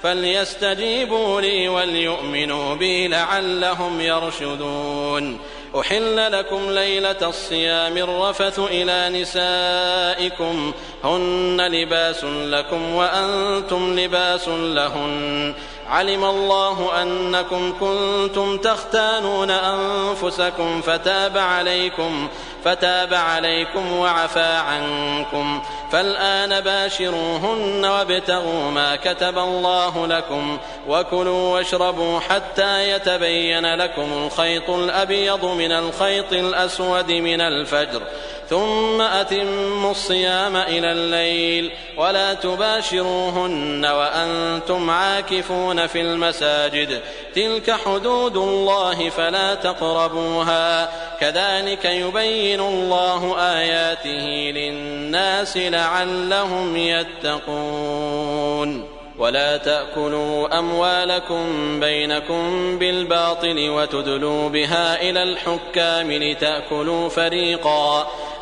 فليستجيبوا لي وليؤمنوا بي لعلهم يرشدون أحل لكم ليلة الصيام الرفث إلى نسائكم هن لباس لكم وأنتم لباس لهن علم الله أنكم كنتم تختانون أنفسكم فتاب عليكم وعفى عنكم، فالآن باشروهن وابتغوا ما كتب الله لكم، وكلوا واشربوا حتى يتبين لكم الخيط الأبيض من الخيط الأسود من الفجر، ثم أتموا الصيام إلى الليل، ولا تباشروهن وأنتم عاكفون في المساجد، تلك حدود الله فلا تقربوها، كذلك يبين الله آياته للناس لعلهم يتقون. ولا تأكلوا أموالكم بينكم بالباطل وتدلوا بها إلى الحكام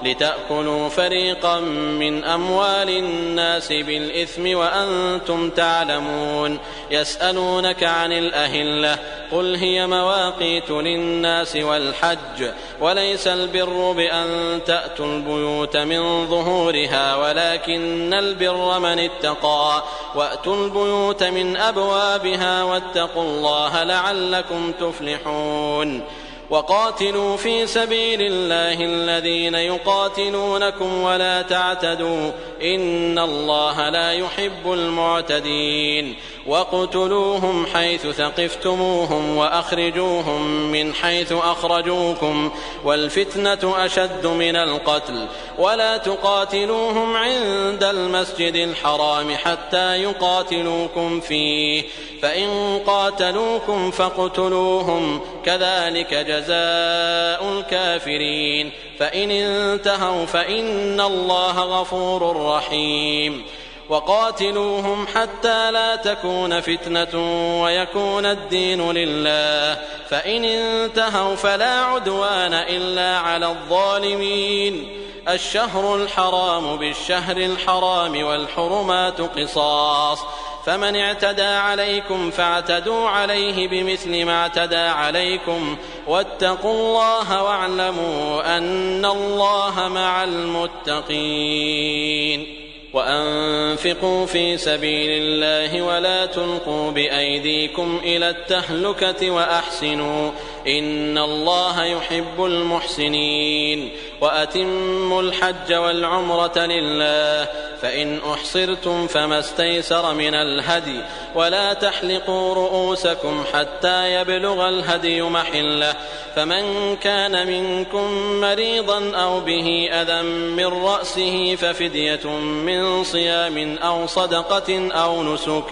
لتأكلوا فريقا من أموال الناس بالإثم وأنتم تعلمون. يسألونك عن الأهلة، قل هي مواقيت للناس والحج، وليس البر بأن تأتوا البيوت من ظهورها، ولكن البر من اتقى، وأتوا البيوت من أبوابها، واتقوا الله لعلكم تفلحون. وقاتلوا في سبيل الله الذين يقاتلونكم ولا تعتدوا، إن الله لا يحب المعتدين. واقتلوهم حيث ثقفتموهم وأخرجوهم من حيث أخرجوكم، والفتنة أشد من القتل، ولا تقاتلوهم عند المسجد الحرام حتى يقاتلوكم فيه، فإن قاتلوكم فاقتلوهم، كذلك جزاء الكافرين، فإن انتهوا فإن الله غفور رحيم. وقاتلوهم حتى لا تكون فتنة ويكون الدين لله، فإن انتهوا فلا عدوان إلا على الظالمين. الشهر الحرام بالشهر الحرام والحرمات قصاص، فمن اعتدى عليكم فاعتدوا عليه بمثل ما اعتدى عليكم، واتقوا الله واعلموا أن الله مع المتقين. وأنفقوا في سبيل الله ولا تلقوا بأيديكم إلى التهلكة وأحسنوا، إن الله يحب المحسنين. وأتموا الحج والعمرة لله، فإن أحصرتم فما استيسر من الهدي، ولا تحلقوا رؤوسكم حتى يبلغ الهدي محله، فمن كان منكم مريضا أو به أذى من رأسه ففدية من صيام أو صدقة أو نسك،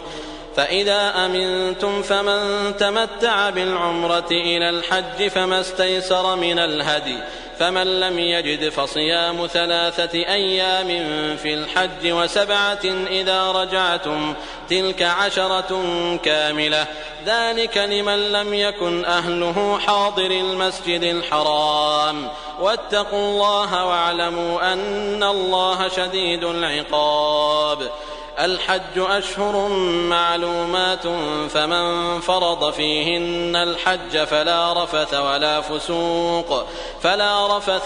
فإذا أمنتم فمن تمتع بالعمرة إلى الحج فما استيسر من الهدي، فمن لم يجد فصيام 3 أيام في الحج و7 إذا رجعتم، تلك 10 كاملة، ذلك لمن لم يكن أهله حاضر المسجد الحرام. واتقوا الله واعلموا أن الله شديد العقاب. الحج أشهر معلومات، فمن فرض فيهن الحج فلا رفث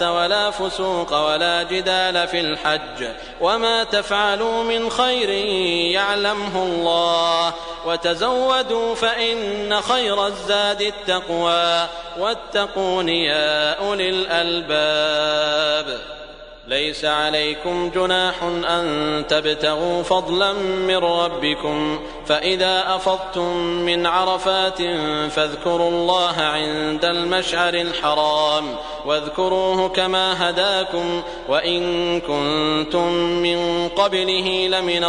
ولا فسوق ولا جدال في الحج، وما تفعلوا من خير يعلمه الله، وتزودوا فإن خير الزاد التقوى، واتقون يا أولي الألباب. ليس عليكم جناح أن تبتغوا فضلا من ربكم، فإذا أفضتم من عرفات فاذكروا الله عند المشعر الحرام، واذكروه كما هداكم، وإن كنتم من قبله لمن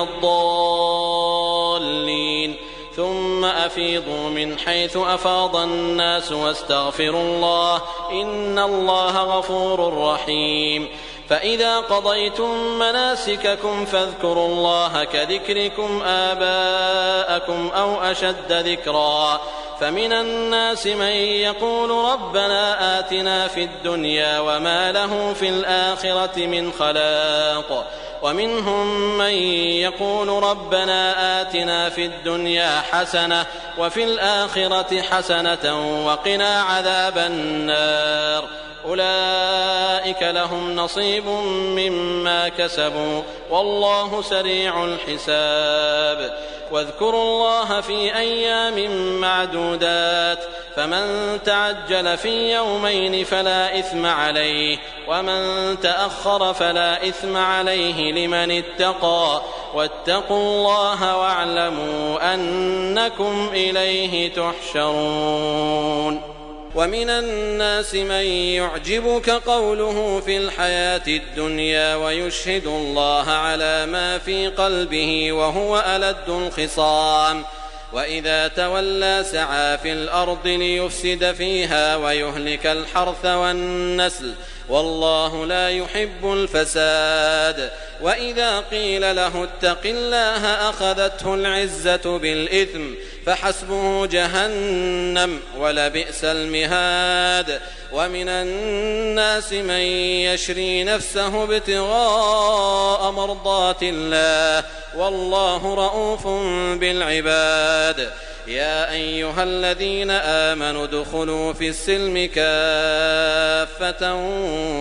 الضالين. ثم أفيضوا من حيث أفاض الناس واستغفروا الله، إن الله غفور رحيم. فإذا قضيتم مناسككم فاذكروا الله كذكركم آباءكم أو أشد ذكرا، فمن الناس من يقول ربنا آتنا في الدنيا وما له في الآخرة من خلاق، ومنهم من يقول ربنا آتنا في الدنيا حسنة وفي الآخرة حسنة وقنا عذاب النار. أولئك لهم نصيب مما كسبوا والله سريع الحساب. واذكروا الله في أيام معدودات فمن تعجل في يومين فلا إثم عليه ومن تأخر فلا إثم عليه لمن اتقى واتقوا الله واعلموا أنكم إليه تحشرون. ومن الناس من يعجبك قوله في الحياة الدنيا ويشهد الله على ما في قلبه وهو ألد الخصام وإذا تولى سعى في الأرض ليفسد فيها ويهلك الحرث والنسل والله لا يحب الفساد. وإذا قيل له اتق الله أخذته العزة بالإثم فحسبه جهنم ولبئس المهاد. ومن الناس من يشري نفسه ابتغاء مرضات الله والله رؤوف بالعباد. يا أيها الذين آمنوا ادخلوا في السلم كافة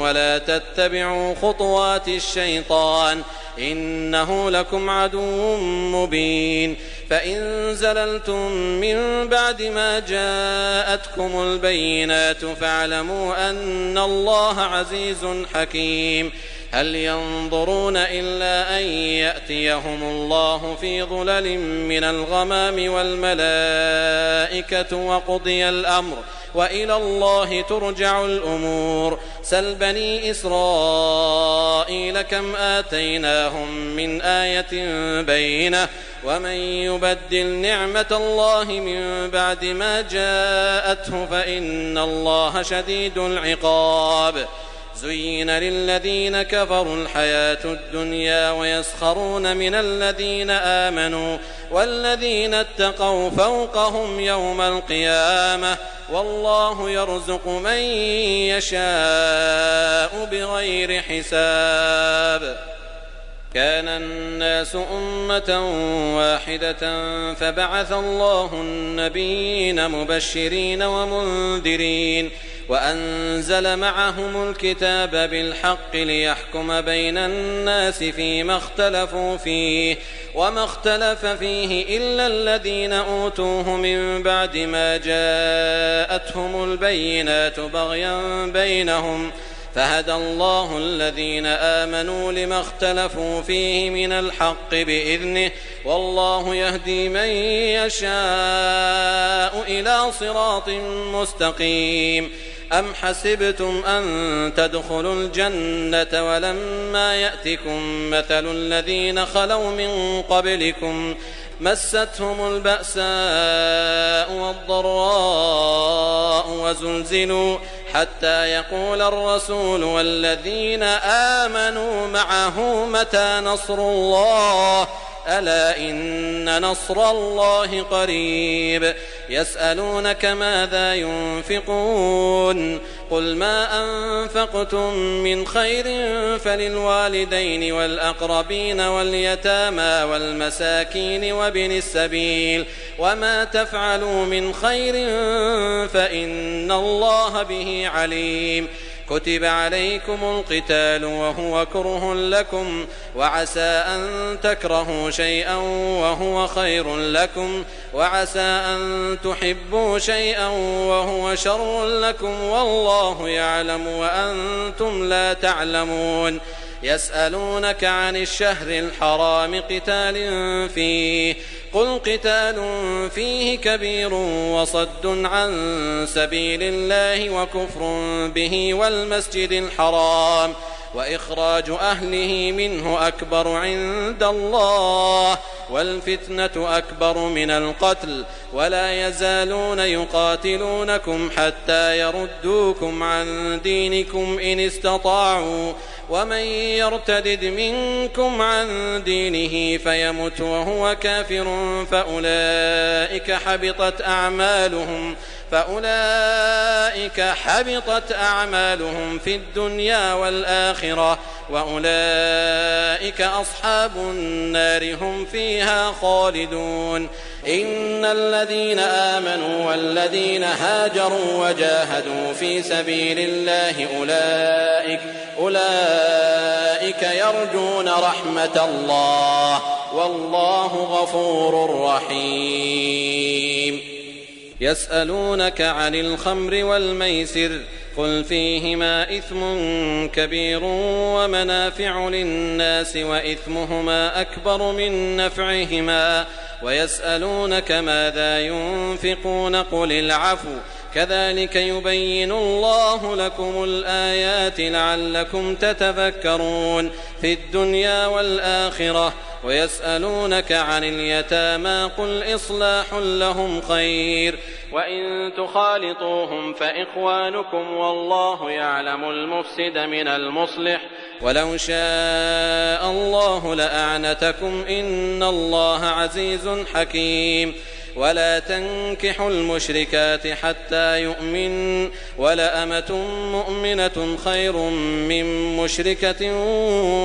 ولا تتبعوا خطوات الشيطان إنه لكم عدو مبين. فإن زللتم من بعد ما جاءتكم البينات فاعلموا أن الله عزيز حكيم. هل ينظرون إلا أن يأتيهم الله في ظلل من الغمام والملائكة وقضي الأمر وإلى الله ترجع الأمور. سل بني إسرائيل كم آتيناهم من آية بينة ومن يبدل نعمة الله من بعد ما جاءته فإن الله شديد العقاب. زين للذين كفروا الحياة الدنيا ويسخرون من الذين آمنوا والذين اتقوا فوقهم يوم القيامة والله يرزق من يشاء بغير حساب. كان الناس أمة واحدة فبعث الله النبيين مبشرين ومنذرين وأنزل معهم الكتاب بالحق ليحكم بين الناس فيما اختلفوا فيه وما اختلف فيه إلا الذين أوتوه من بعد ما جاءتهم البينات بغيا بينهم فهدى الله الذين آمنوا لما اختلفوا فيه من الحق بإذنه والله يهدي من يشاء إلى صراط مستقيم. أم حسبتم أن تدخلوا الجنة ولما يأتكم مثل الذين خلوا من قبلكم مستهم البأساء والضراء وزلزلوا حتى يقول الرسول والذين آمنوا معه متى نصر الله ألا إن نصر الله قريب. يسألونك ماذا ينفقون قل ما أنفقتم من خير فللوالدين والأقربين واليتامى والمساكين وابن السبيل وما تفعلوا من خير فإن الله به عليم. كتب عليكم القتال وهو كره لكم وعسى أن تكرهوا شيئا وهو خير لكم وعسى أن تحبوا شيئا وهو شر لكم والله يعلم وأنتم لا تعلمون. يسألونك عن الشهر الحرام قتال فيه قل قتال فيه كبير وصد عن سبيل الله وكفر به والمسجد الحرام وإخراج أهله منه أكبر عند الله والفتنة أكبر من القتل ولا يزالون يقاتلونكم حتى يردوكم عن دينكم إن استطاعوا ومن يرتدد منكم عن دينه فيمت وهو كافر فأولئك حبطت أعمالهم في الدنيا والآخرة وأولئك أصحاب النار هم فيها خالدون. إن الذين آمنوا والذين هاجروا وجاهدوا في سبيل الله أولئك يرجون رحمة الله والله غفور رحيم. يسألونك عن الخمر والميسر قل فيهما إثم كبير ومنافع للناس وإثمهما أكبر من نفعهما ويسألونك ماذا ينفقون قل العفو كذلك يبين الله لكم الآيات لعلكم تتفكرون في الدنيا والآخرة. ويسألونك عن اليتامى قل إصلاح لهم خير وإن تخالطوهم فإخوانكم والله يعلم المفسد من المصلح ولو شاء الله لأعنتكم إن الله عزيز حكيم. ولا تنكحوا المشركات حتى يؤمن ولأمة مؤمنة خير من مشركة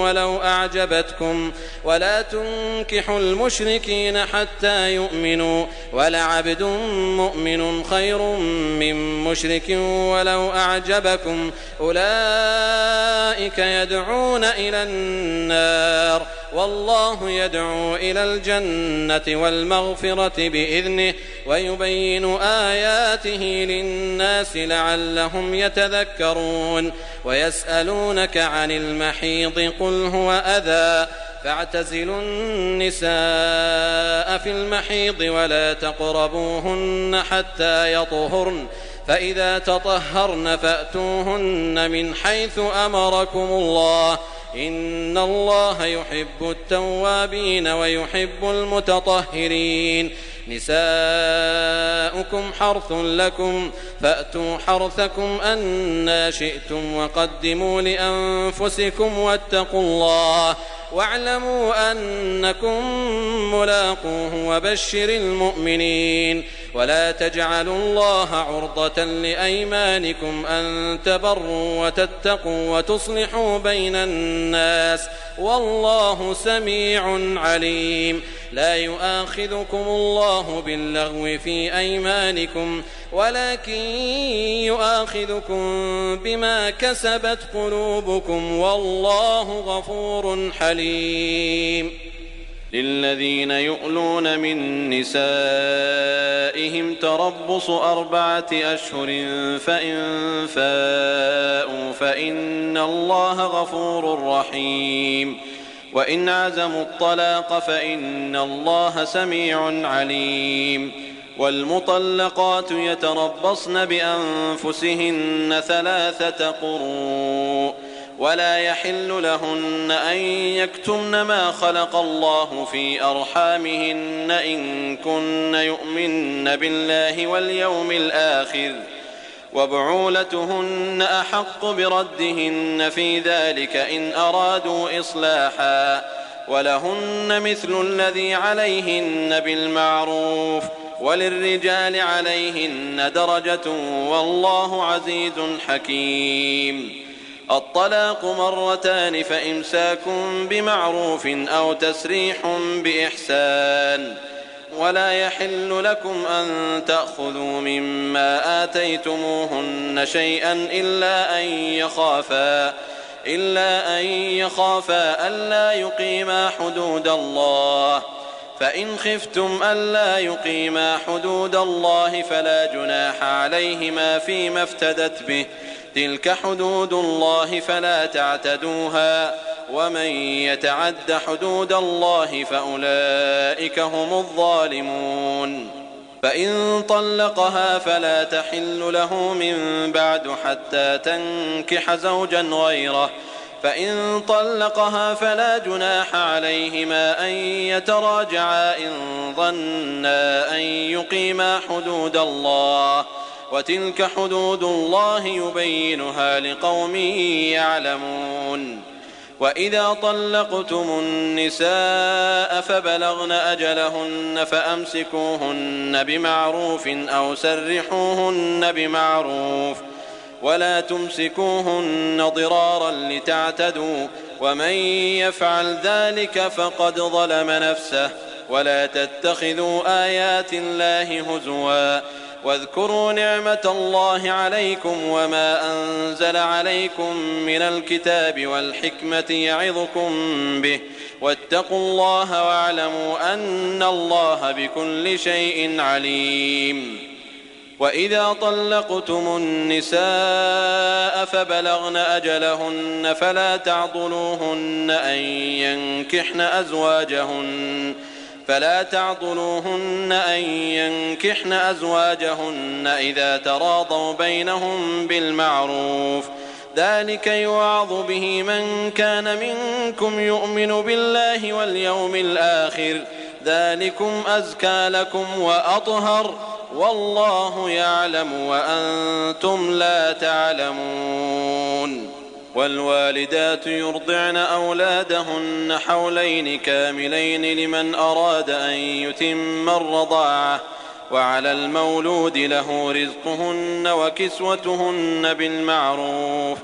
ولو أعجبتكم ولا تنكحوا المشركين حتى يؤمنوا ولعبد مؤمن خير من مشرك ولو أعجبكم أولئك يدعون إلى النار والله يدعو إلى الجنة والمغفرة بإذنه ويبين آياته للناس لعلهم يتذكرون. ويسألونك عن المحيض قل هو أذى فاعتزلوا النساء في المحيض ولا تقربوهن حتى يطهرن فإذا تطهرن فأتوهن من حيث أمركم الله إن الله يحب التوابين ويحب المتطهرين. نساؤكم حرث لكم فأتوا حرثكم أنى شئتم وقدموا لأنفسكم واتقوا الله واعلموا أنكم ملاقوه وبشر المؤمنين. ولا تجعلوا الله عرضة لأيمانكم أن تبروا وتتقوا وتصلحوا بين الناس والله سميع عليم. لا يؤاخذكم الله باللغو في أيمانكم ولكن يؤاخذكم بما كسبت قلوبكم والله غفور حليم. للذين يؤلون من نسائهم تربص 4 أشهر فإن فاءوا فإن الله غفور رحيم. وإن عزموا الطلاق فإن الله سميع عليم. والمطلقات يتربصن بأنفسهن 3 قروء ولا يحل لهن أن يكتمن ما خلق الله في أرحامهن إن كن يؤمن بالله واليوم الآخر وبعولتهن أحق بردهن في ذلك إن أرادوا إصلاحا ولهن مثل الذي عليهن بالمعروف وللرجال عليهن درجة والله عزيز حكيم. الطلاق 2 فإمساك بمعروف أو تسريح بإحسان. ولا يحل لكم أن تأخذوا مما آتيتموهن شيئا إلا أن يخافا ألا يقيما حدود الله فإن خفتم ألا يقيما حدود الله فلا جناح عليهما فيما افتدت به تلك حدود الله فلا تعتدوها ومن يتعد حدود الله فأولئك هم الظالمون. فإن طلقها فلا تحل له من بعد حتى تنكح زوجا غيره فإن طلقها فلا جناح عليهما أن يتراجعا إن ظنا أن يقيما حدود الله وتلك حدود الله يبينها لقوم يعلمون. وإذا طلقتم النساء فبلغن أجلهن فأمسكوهن بمعروف أو سرحوهن بمعروف ولا تمسكوهن ضرارا لتعتدوا ومن يفعل ذلك فقد ظلم نفسه. ولا تتخذوا آيات الله هزوا واذكروا نعمة الله عليكم وما أنزل عليكم من الكتاب والحكمة يعظكم به واتقوا الله واعلموا أن الله بكل شيء عليم. وإذا طلقتم النساء فبلغن أجلهن فلا تعضلوهن أن ينكحن أزواجهن إذا تراضوا بينهم بالمعروف، ذلك يوعظ به من كان منكم يؤمن بالله واليوم الآخر، ذلكم أزكى لكم وأطهر، والله يعلم وأنتم لا تعلمون. والوالدات يرضعن أولادهن حولين كاملين لمن أراد أن يتم الرضاعة، وعلى المولود له رزقهن وكسوتهن بالمعروف،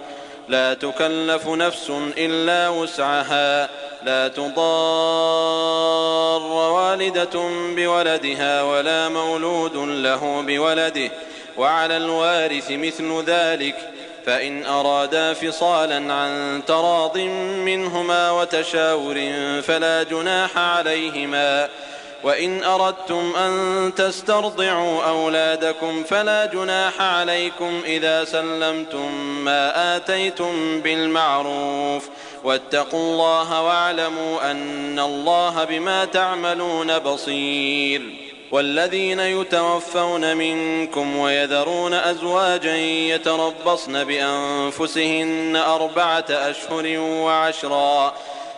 لا تكلف نفس إلا وسعها، لا تضار والدة بولدها ولا مولود له بولده، وعلى الوارث مثل ذلك، فإن أرادا فصالا عن تراض منهما وتشاور فلا جناح عليهما. وإن أردتم أن تسترضعوا أولادكم فلا جناح عليكم إذا سلمتم ما آتيتم بالمعروف، واتقوا الله واعلموا أن الله بما تعملون بصير. والذين يتوفون منكم ويذرون أزواجا يتربصن بأنفسهن 4 أشهر و10،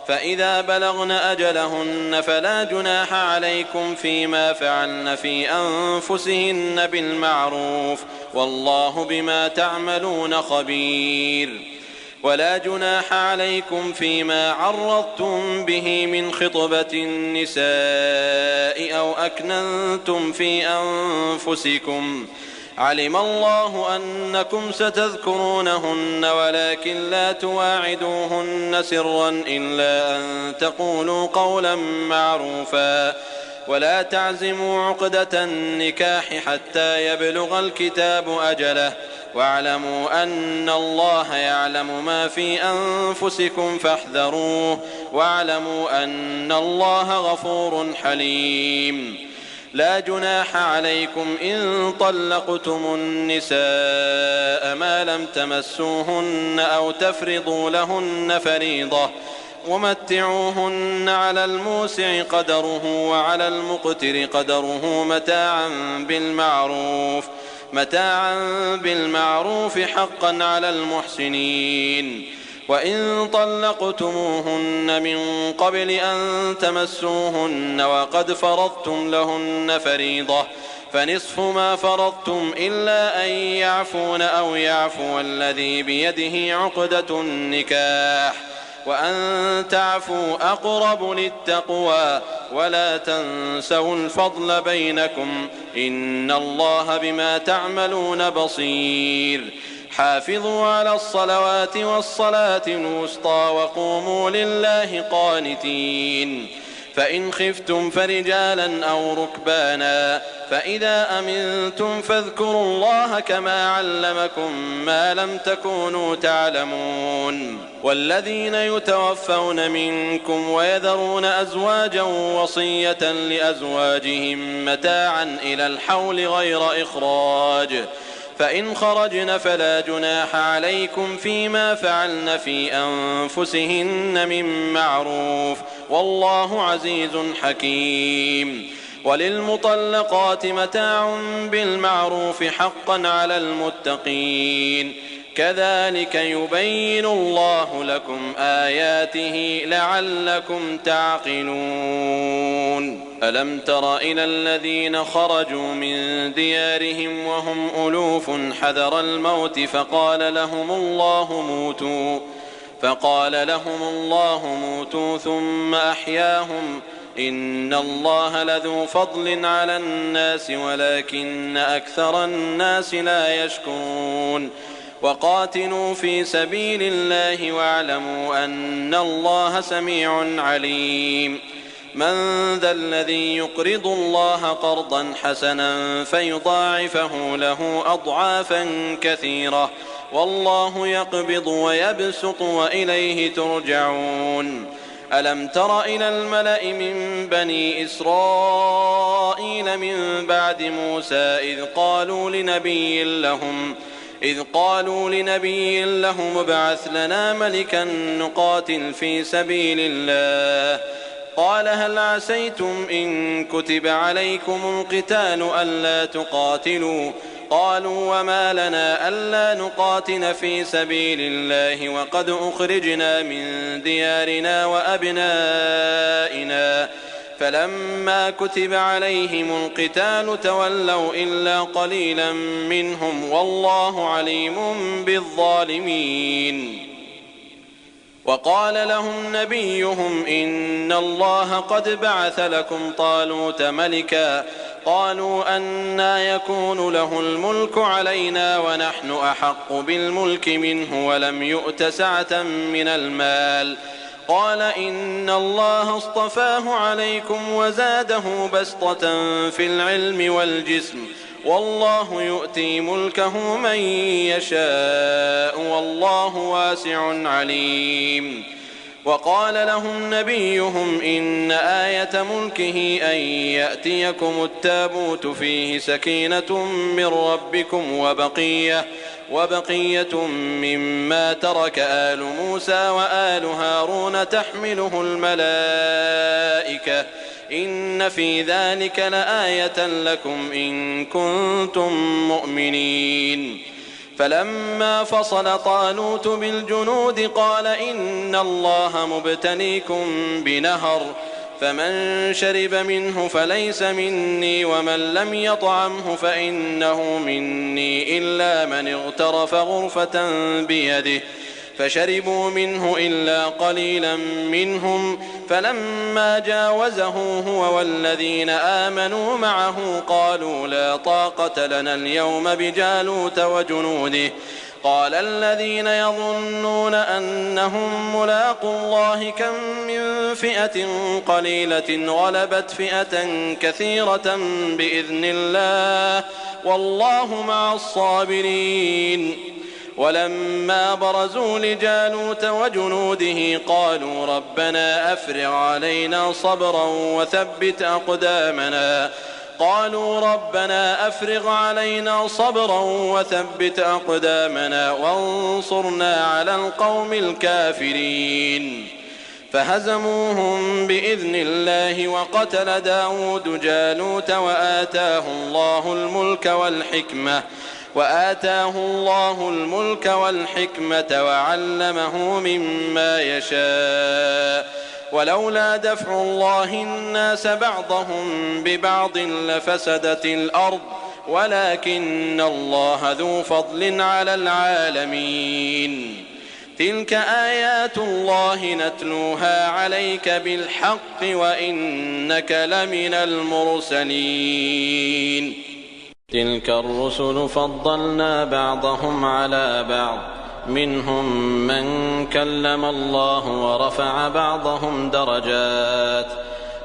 فإذا بلغن أجلهن فلا جناح عليكم فيما فعلن في أنفسهن بالمعروف، والله بما تعملون خبير. ولا جناح عليكم فيما عرضتم به من خطبة النساء أو أكننتم في أنفسكم، علم الله أنكم ستذكرونهن ولكن لا تواعدوهن سرا إلا أن تقولوا قولا معروفا، ولا تعزموا عقدة النكاح حتى يبلغ الكتاب أجله، واعلموا أن الله يعلم ما في أنفسكم فاحذروه، واعلموا أن الله غفور حليم. لا جناح عليكم إن طلقتم النساء ما لم تمسوهن أو تفرضوا لهن فريضة، ومتعوهن على الموسع قدره وعلى المقتر قدره متاعا بالمعروف حقا على المحسنين. وإن طلقتموهن من قبل أن تمسوهن وقد فرضتم لهن فريضة فنصف ما فرضتم إلا أن يعفون أو يعفو الذي بيده عقدة النكاح، وأن تعفوا أقرب للتقوى، ولا تنسوا الفضل بينكم، إن الله بما تعملون بصير. حافظوا على الصلوات والصلاة الوسطى وقوموا لله قانتين. فإن خفتم فرجالا أو ركبانا، فإذا أمنتم فاذكروا الله كما علمكم ما لم تكونوا تعلمون. والذين يتوفون منكم ويذرون أزواجا وصية لأزواجهم متاعا إلى الحول غير إخراج، فإن خرجن فلا جناح عليكم فيما فعلن في أنفسهن من معروف، والله عزيز حكيم. وللمطلقات متاع بالمعروف حقا على المتقين، كذلك يبين الله لكم آياته لعلكم تعقلون. ألم تر إلى الذين خرجوا من ديارهم وهم ألوف حذر الموت فقال لهم الله موتوا ثم أحياهم، إن الله لذو فضل على الناس ولكن أكثر الناس لا يشكرون. وقاتلوا في سبيل الله واعلموا أن الله سميع عليم. من ذا الذي يقرض الله قرضا حسنا فيضاعفه له أضعافا كثيرة والله يقبض ويبسط وإليه ترجعون. ألم تر إلى الملأ من بني إسرائيل من بعد موسى إذ قالوا لنبي لهم ابعث لنا ملكا نقاتل في سبيل الله قال هل عسيتم إن كتب عليكم القتال ألا تقاتلوا قالوا وما لنا ألا نقاتل في سبيل الله وقد أخرجنا من ديارنا وأبنائنا فلما كتب عليهم القتال تولوا إلا قليلا منهم والله عليم بالظالمين. وقال لهم نبيهم إن الله قد بعث لكم طالوت ملكا قالوا أنى يكون له الملك علينا ونحن أحق بالملك منه ولم يؤت سعة من المال قال إن الله اصطفاه عليكم وزاده بسطة في العلم والجسم والله يؤتي ملكه من يشاء والله واسع عليم. وقال لهم نبيهم إن آية ملكه أن يأتيكم التابوت فيه سكينة من ربكم وبقية مما ترك آل موسى وآل هارون تحمله الملائكة إن في ذلك لآية لكم إن كنتم مؤمنين. فلما فصل طالوت بالجنود قال إن الله مبتليكم بنهر فمن شرب منه فليس مني ومن لم يطعمه فإنه مني إلا من اغترف غرفة بيده فشربوا منه إلا قليلا منهم فلما جاوزه هو والذين آمنوا معه قالوا لا طاقة لنا اليوم بجالوت وجنوده قال الذين يظنون أنهم ملاقوا الله كم من فئة قليلة غلبت فئة كثيرة بإذن الله والله مع الصابرين. ولما برزوا لجالوت وجنوده قالوا ربنا أفرغ علينا صبرا وثبت أقدامنا وانصرنا على القوم الكافرين. فهزموهم بإذن الله وقتل داود جالوت وآتاه الله الملك والحكمة وعلمه مما يشاء ولولا دفع الله الناس بعضهم ببعض لفسدت الأرض ولكن الله ذو فضل على العالمين. تلك آيات الله نتلوها عليك بالحق وإنك لمن المرسلين. تلك الرسل فضلنا بعضهم على بعض منهم من كلم الله ورفع بعضهم درجات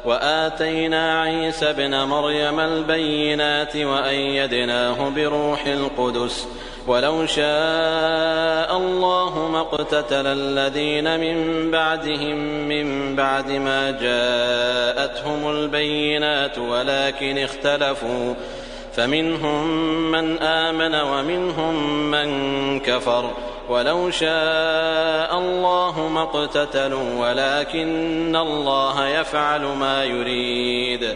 وآتينا عيسى ابن مريم البينات وأيدناه بروح القدس ولو شاء الله ما اقتتل الذين من بعدهم من بعد ما جاءتهم البينات ولكن اختلفوا فمنهم من آمن ومنهم من كفر ولو شاء الله ما اقتتلوا ولكن الله يفعل ما يريد.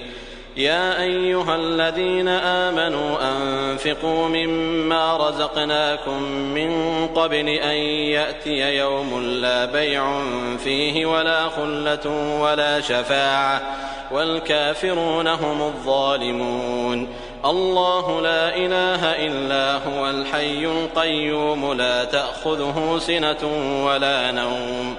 يا أيها الذين آمنوا أنفقوا مما رزقناكم من قبل أن يأتي يوم لا بيع فيه ولا خلة ولا شفاعة والكافرون هم الظالمون. الله لا إله إلا هو الحي القيوم لا تأخذه سنة ولا نوم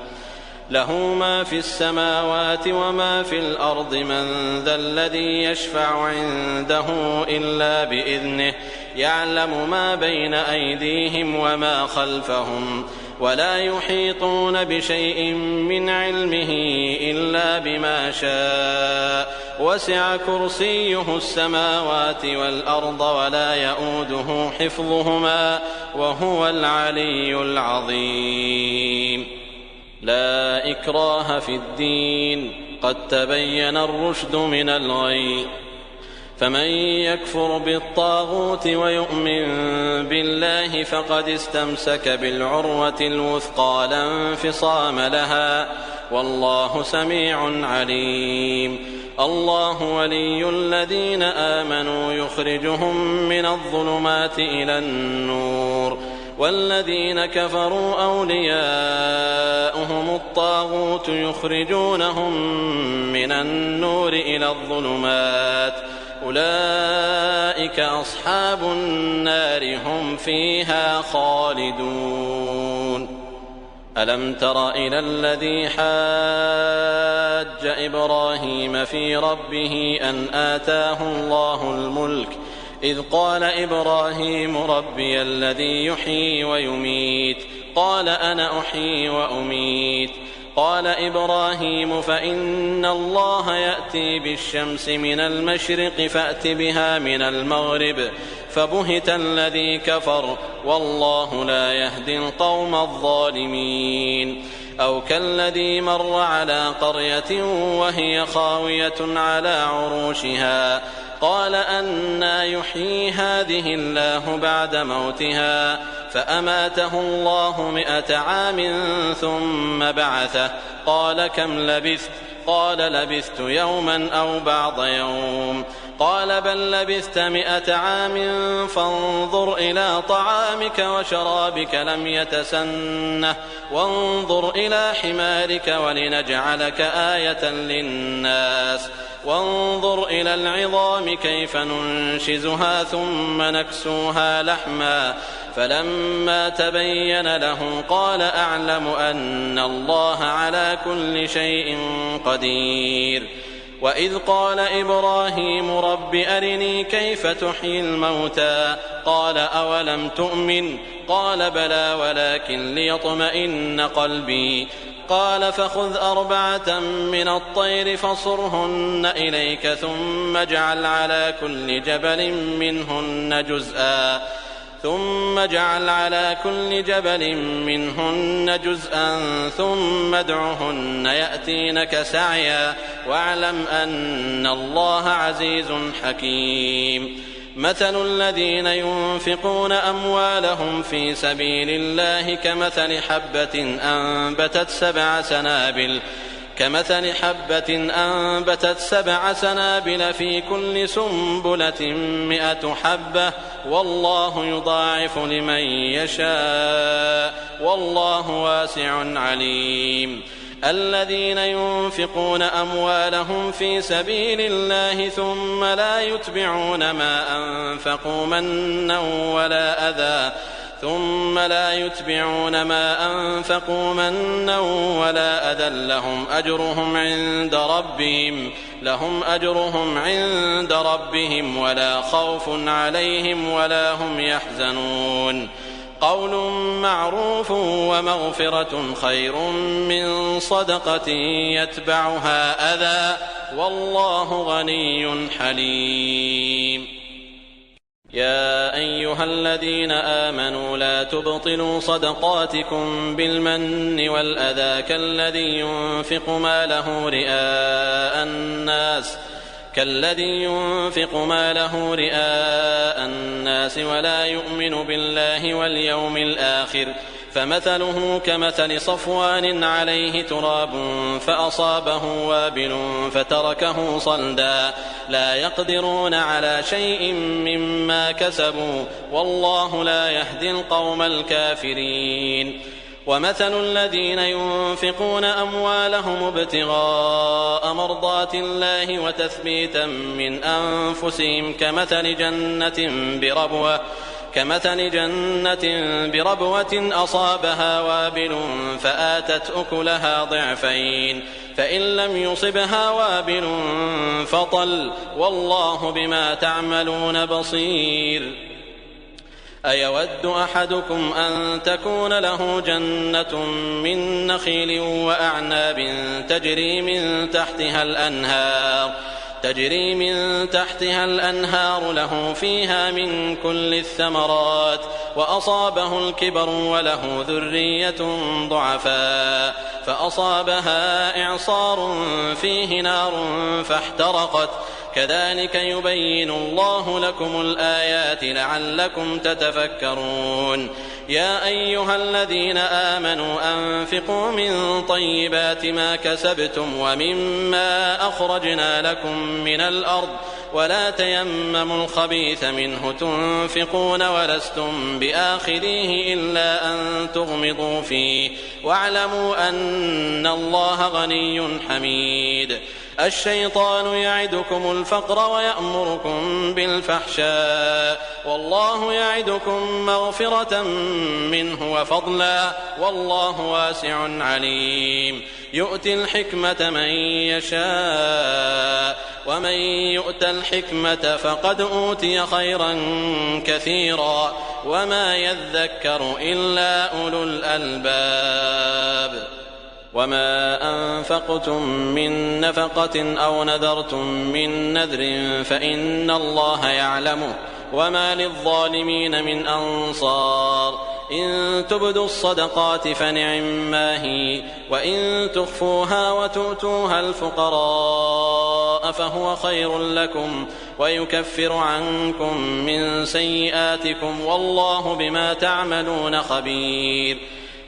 له ما في السماوات وما في الأرض من ذا الذي يشفع عنده إلا بإذنه يعلم ما بين أيديهم وما خلفهم ولا يحيطون بشيء من علمه إلا بما شاء وسع كرسيه السماوات والأرض ولا يؤوده حفظهما وهو العلي العظيم. لا إكراه في الدين قد تبين الرشد من الغي فمن يكفر بالطاغوت ويؤمن بالله فقد استمسك بالعروة الوثقى لا انفصام لها والله سميع عليم. الله ولي الذين آمنوا يخرجهم من الظلمات إلى النور والذين كفروا أولياؤهم الطاغوت يخرجونهم من النور إلى الظلمات أولئك أصحاب النار هم فيها خالدون. ألم تر إلى الذي حاج إبراهيم في ربه أن آتاه الله الملك إذ قال إبراهيم ربي الذي يحيي ويميت قال أنا أحيي وأميت قال إبراهيم فإن الله يأتي بالشمس من المشرق فأت بها من المغرب فبهت الذي كفر والله لا يهدي القوم الظالمين. أو كالذي مر على قرية وهي خاوية على عروشها قال أنى يحيي هذه الله بعد موتها فأماته الله 100 عام ثم بعثه قال كم لبثت قال لبثت يوما أو بعض يوم قال بل لبثت 100 عام فانظر إلى طعامك وشرابك لم يتسنه وانظر إلى حمارك ولنجعلك آية للناس وانظر إلى العظام كيف ننشزها ثم نكسوها لحما فلما تبين له قال أعلم أن الله على كل شيء قدير. وإذ قال إبراهيم رب أرني كيف تحيي الموتى قال أولم تؤمن قال بلى ولكن ليطمئن قلبي قال فخذ 4 من الطير فصرهن إليك ثم اجعل على كل جبل منهن جزءا ثم ادعهن يأتينك سعيا واعلم أن الله عزيز حكيم. مثل الذين ينفقون أموالهم في سبيل الله كمثل حبة أنبتت 7 سنابل في كل سنبلة 100 حبة والله يضاعف لمن يشاء والله واسع عليم. الذين ينفقون أموالهم في سبيل الله ثم لا يتبعون ما أنفقوا منا ولا أذى لهم أجرهم عند ربهم ولا خوف عليهم ولا هم يحزنون. قول معروف ومغفرة خير من صدقة يتبعها أذى والله غني حليم. يا أيها الذين آمنوا لا تبطلوا صدقاتكم بالمن والأذى كالذي ينفق ماله رئاء الناس ولا يؤمن بالله واليوم الآخر فمثله كمثل صفوان عليه تراب فأصابه وابل فتركه صلدا لا يقدرون على شيء مما كسبوا والله لا يهدي القوم الكافرين. ومثل الذين ينفقون أموالهم ابتغاء مرضات الله وتثبيتا من أنفسهم كمثل جنة بربوة أصابها وابل فآتت أكلها ضعفين فإن لم يصبها وابل فطل والله بما تعملون بصير. أيود أحدكم أن تكون له جنة من نخيل وأعناب تجري من تحتها الأنهار له فيها من كل الثمرات وأصابه الكبر وله ذرية ضعفاء فأصابها إعصار فيه نار فاحترقت كذلك يبين الله لكم الآيات لعلكم تتفكرون يا أيها الذين آمنوا أنفقوا من طيبات ما كسبتم ومما أخرجنا لكم من الأرض ولا تيمموا الخبيث منه تنفقون ولستم بآخذيه إلا أن تغمضوا فيه واعلموا أن الله غني حميد الشيطان يعدكم الفقر ويأمركم بالفحشاء والله يعدكم مغفرة منه وفضلا والله واسع عليم يؤتي الحكمة من يشاء ومن يؤت الحكمة فقد أوتي خيرا كثيرا وما يذكر إلا أولو الألباب وما أنفقتم من نفقة أو نذرتم من نذر فإن الله يعلمه وما للظالمين من أنصار إن تبدوا الصدقات فنعما هي وإن تخفوها وتؤتوها الفقراء فهو خير لكم ويكفر عنكم من سيئاتكم والله بما تعملون خبير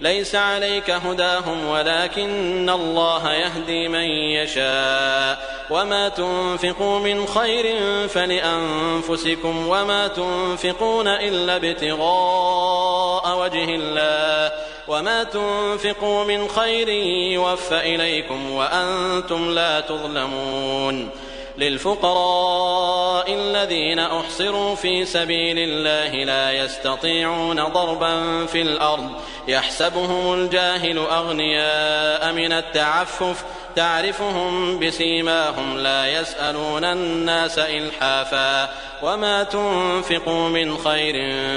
ليس عليك هداهم ولكن الله يهدي من يشاء وما تنفقوا من خير فلأنفسكم وما تنفقون إلا ابتغاء وجه الله وما تنفقوا من خير يوفى إليكم وأنتم لا تظلمون للفقراء الذين أحصروا في سبيل الله لا يستطيعون ضربا في الأرض يحسبهم الجاهل أغنياء من التعفف تعرفهم بسيماهم لا يسألون الناس إلحافا وما تنفقوا من خير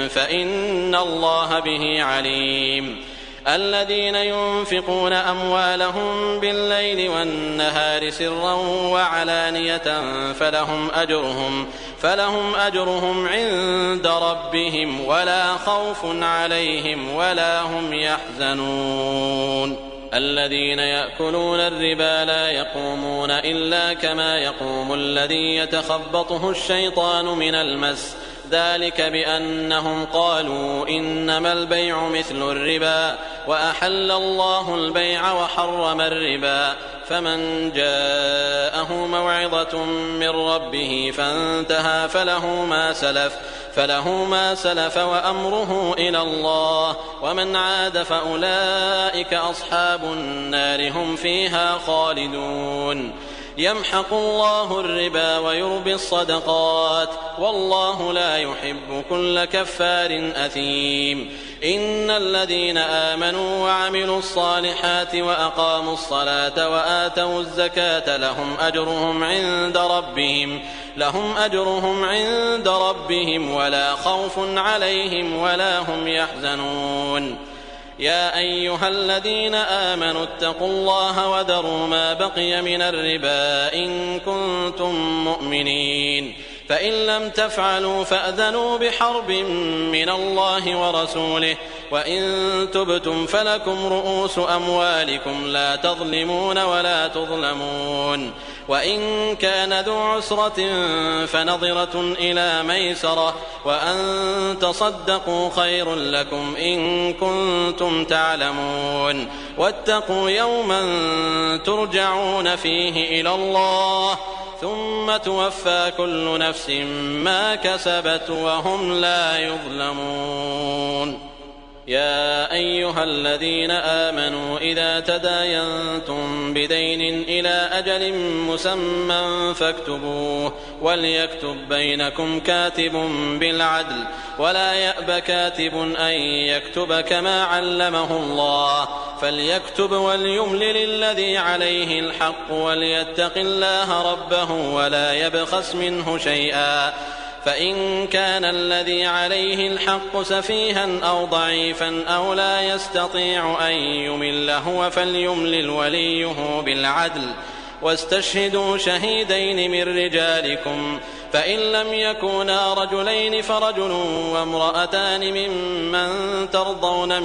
فإن الله به عليم الذين ينفقون أموالهم بالليل والنهار سرا وعلانية فلهم أجرهم عند ربهم ولا خوف عليهم ولا هم يحزنون الذين يأكلون الربا لا يقومون إلا كما يقوم الذي يتخبطه الشيطان من المس ذلك بأنهم قالوا إنما البيع مثل الربا وأحل الله البيع وحرم الربا فمن جاءه موعظة من ربه فانتهى فله ما سلف وأمره إلى الله ومن عاد فأولئك أصحاب النار هم فيها خالدون يمحق الله الربا ويربي الصدقات والله لا يحب كل كفار أثيم إن الذين آمنوا وعملوا الصالحات وأقاموا الصلاة وآتوا الزكاة لهم أجرهم عند ربهم ولا خوف عليهم ولا هم يحزنون يا أيها الذين آمنوا اتقوا الله وذروا ما بقي من الربا إن كنتم مؤمنين فإن لم تفعلوا فأذنوا بحرب من الله ورسوله وإن تبتم فلكم رؤوس أموالكم لا تظلمون ولا تظلمون وإن كان ذو عسرة فنظرة إلى ميسرة وأن تصدقوا خير لكم إن كنتم تعلمون واتقوا يوما ترجعون فيه إلى الله ثم توفى كل نفس ما كسبت وهم لا يظلمون يا أيها الذين آمنوا إذا تداينتم بدين إلى أجل مسمى فاكتبوه وليكتب بينكم كاتب بالعدل ولا يأب كاتب أن يكتب كما علمه الله فليكتب وليملل الذي عليه الحق وليتق الله ربه ولا يبخس منه شيئا فإن كان الذي عليه الحق سفيها أو ضعيفا أو لا يستطيع أن يمل هو فليملل وليه بالعدل واستشهدوا شهيدين من رجالكم فإن لم يكونا رجلين فرجل وامرأتان ممن ترضون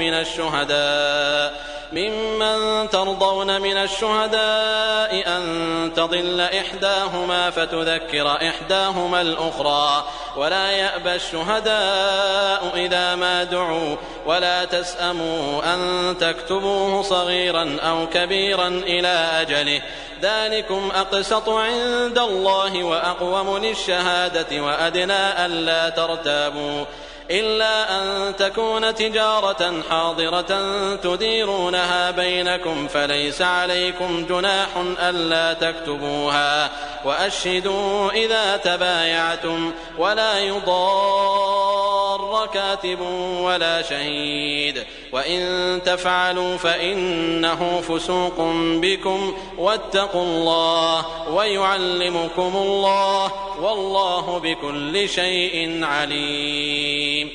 من الشهداء أن تضل إحداهما فتذكر إحداهما الأخرى ولا يأبى الشهداء إذا ما دعوا ولا تسأموا أن تكتبوه صغيرا أو كبيرا إلى أجله ذلكم أقسط عند الله وأقوم للشهادة وأدنى ألا ترتابوا إلا أن تكون تجارة حاضرة تديرونها بينكم فليس عليكم جناح ألا تكتبوها وأشهدوا إذا تبايعتم ولا يضار كاتب ولا شهيد وإن تفعلوا فإنه فسوق بكم واتقوا الله ويعلمكم الله والله بكل شيء عليم.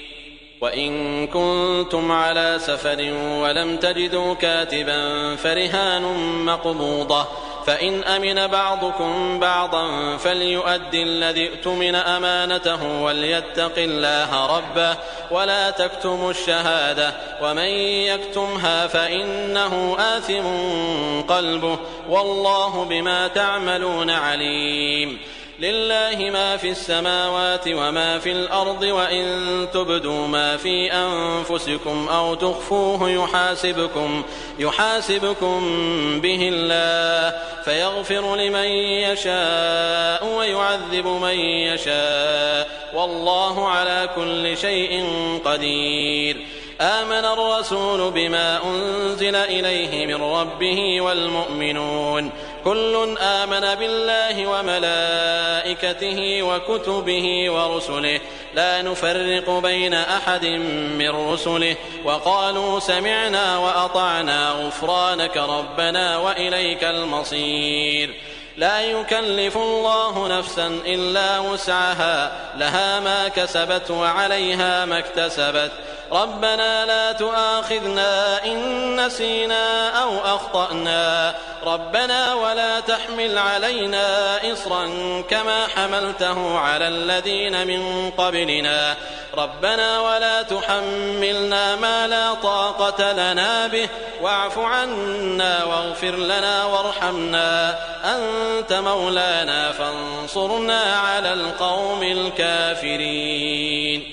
وإن كنتم على سفر ولم تجدوا كاتبا فرهان مقبوضة فإن أمن بعضكم بعضا فليؤد الذي اؤتمن أمانته وليتق الله ربه ولا تكتموا الشهادة ومن يكتمها فإنه آثم قلبه والله بما تعملون عليم. لله ما في السماوات وما في الأرض وإن تبدوا ما في أنفسكم أو تخفوه يحاسبكم به الله فيغفر لمن يشاء ويعذب من يشاء والله على كل شيء قدير. آمن الرسول بما أنزل إليه من ربه والمؤمنون كل آمن بالله وملائكته وكتبه ورسله لا نفرق بين أحد من رسله وقالوا سمعنا وأطعنا غفرانك ربنا وإليك المصير. لا يكلف الله نفسا إلا وسعها لها ما كسبت وعليها ما اكتسبت ربنا لا تؤاخذنا إن نسينا أو أخطأنا ربنا ولا تحمل علينا إصرا كما حملته على الذين من قبلنا ربنا ولا تحملنا ما لا طاقة لنا به واعف عنا واغفر لنا وارحمنا أنت مولانا فانصرنا على القوم الكافرين.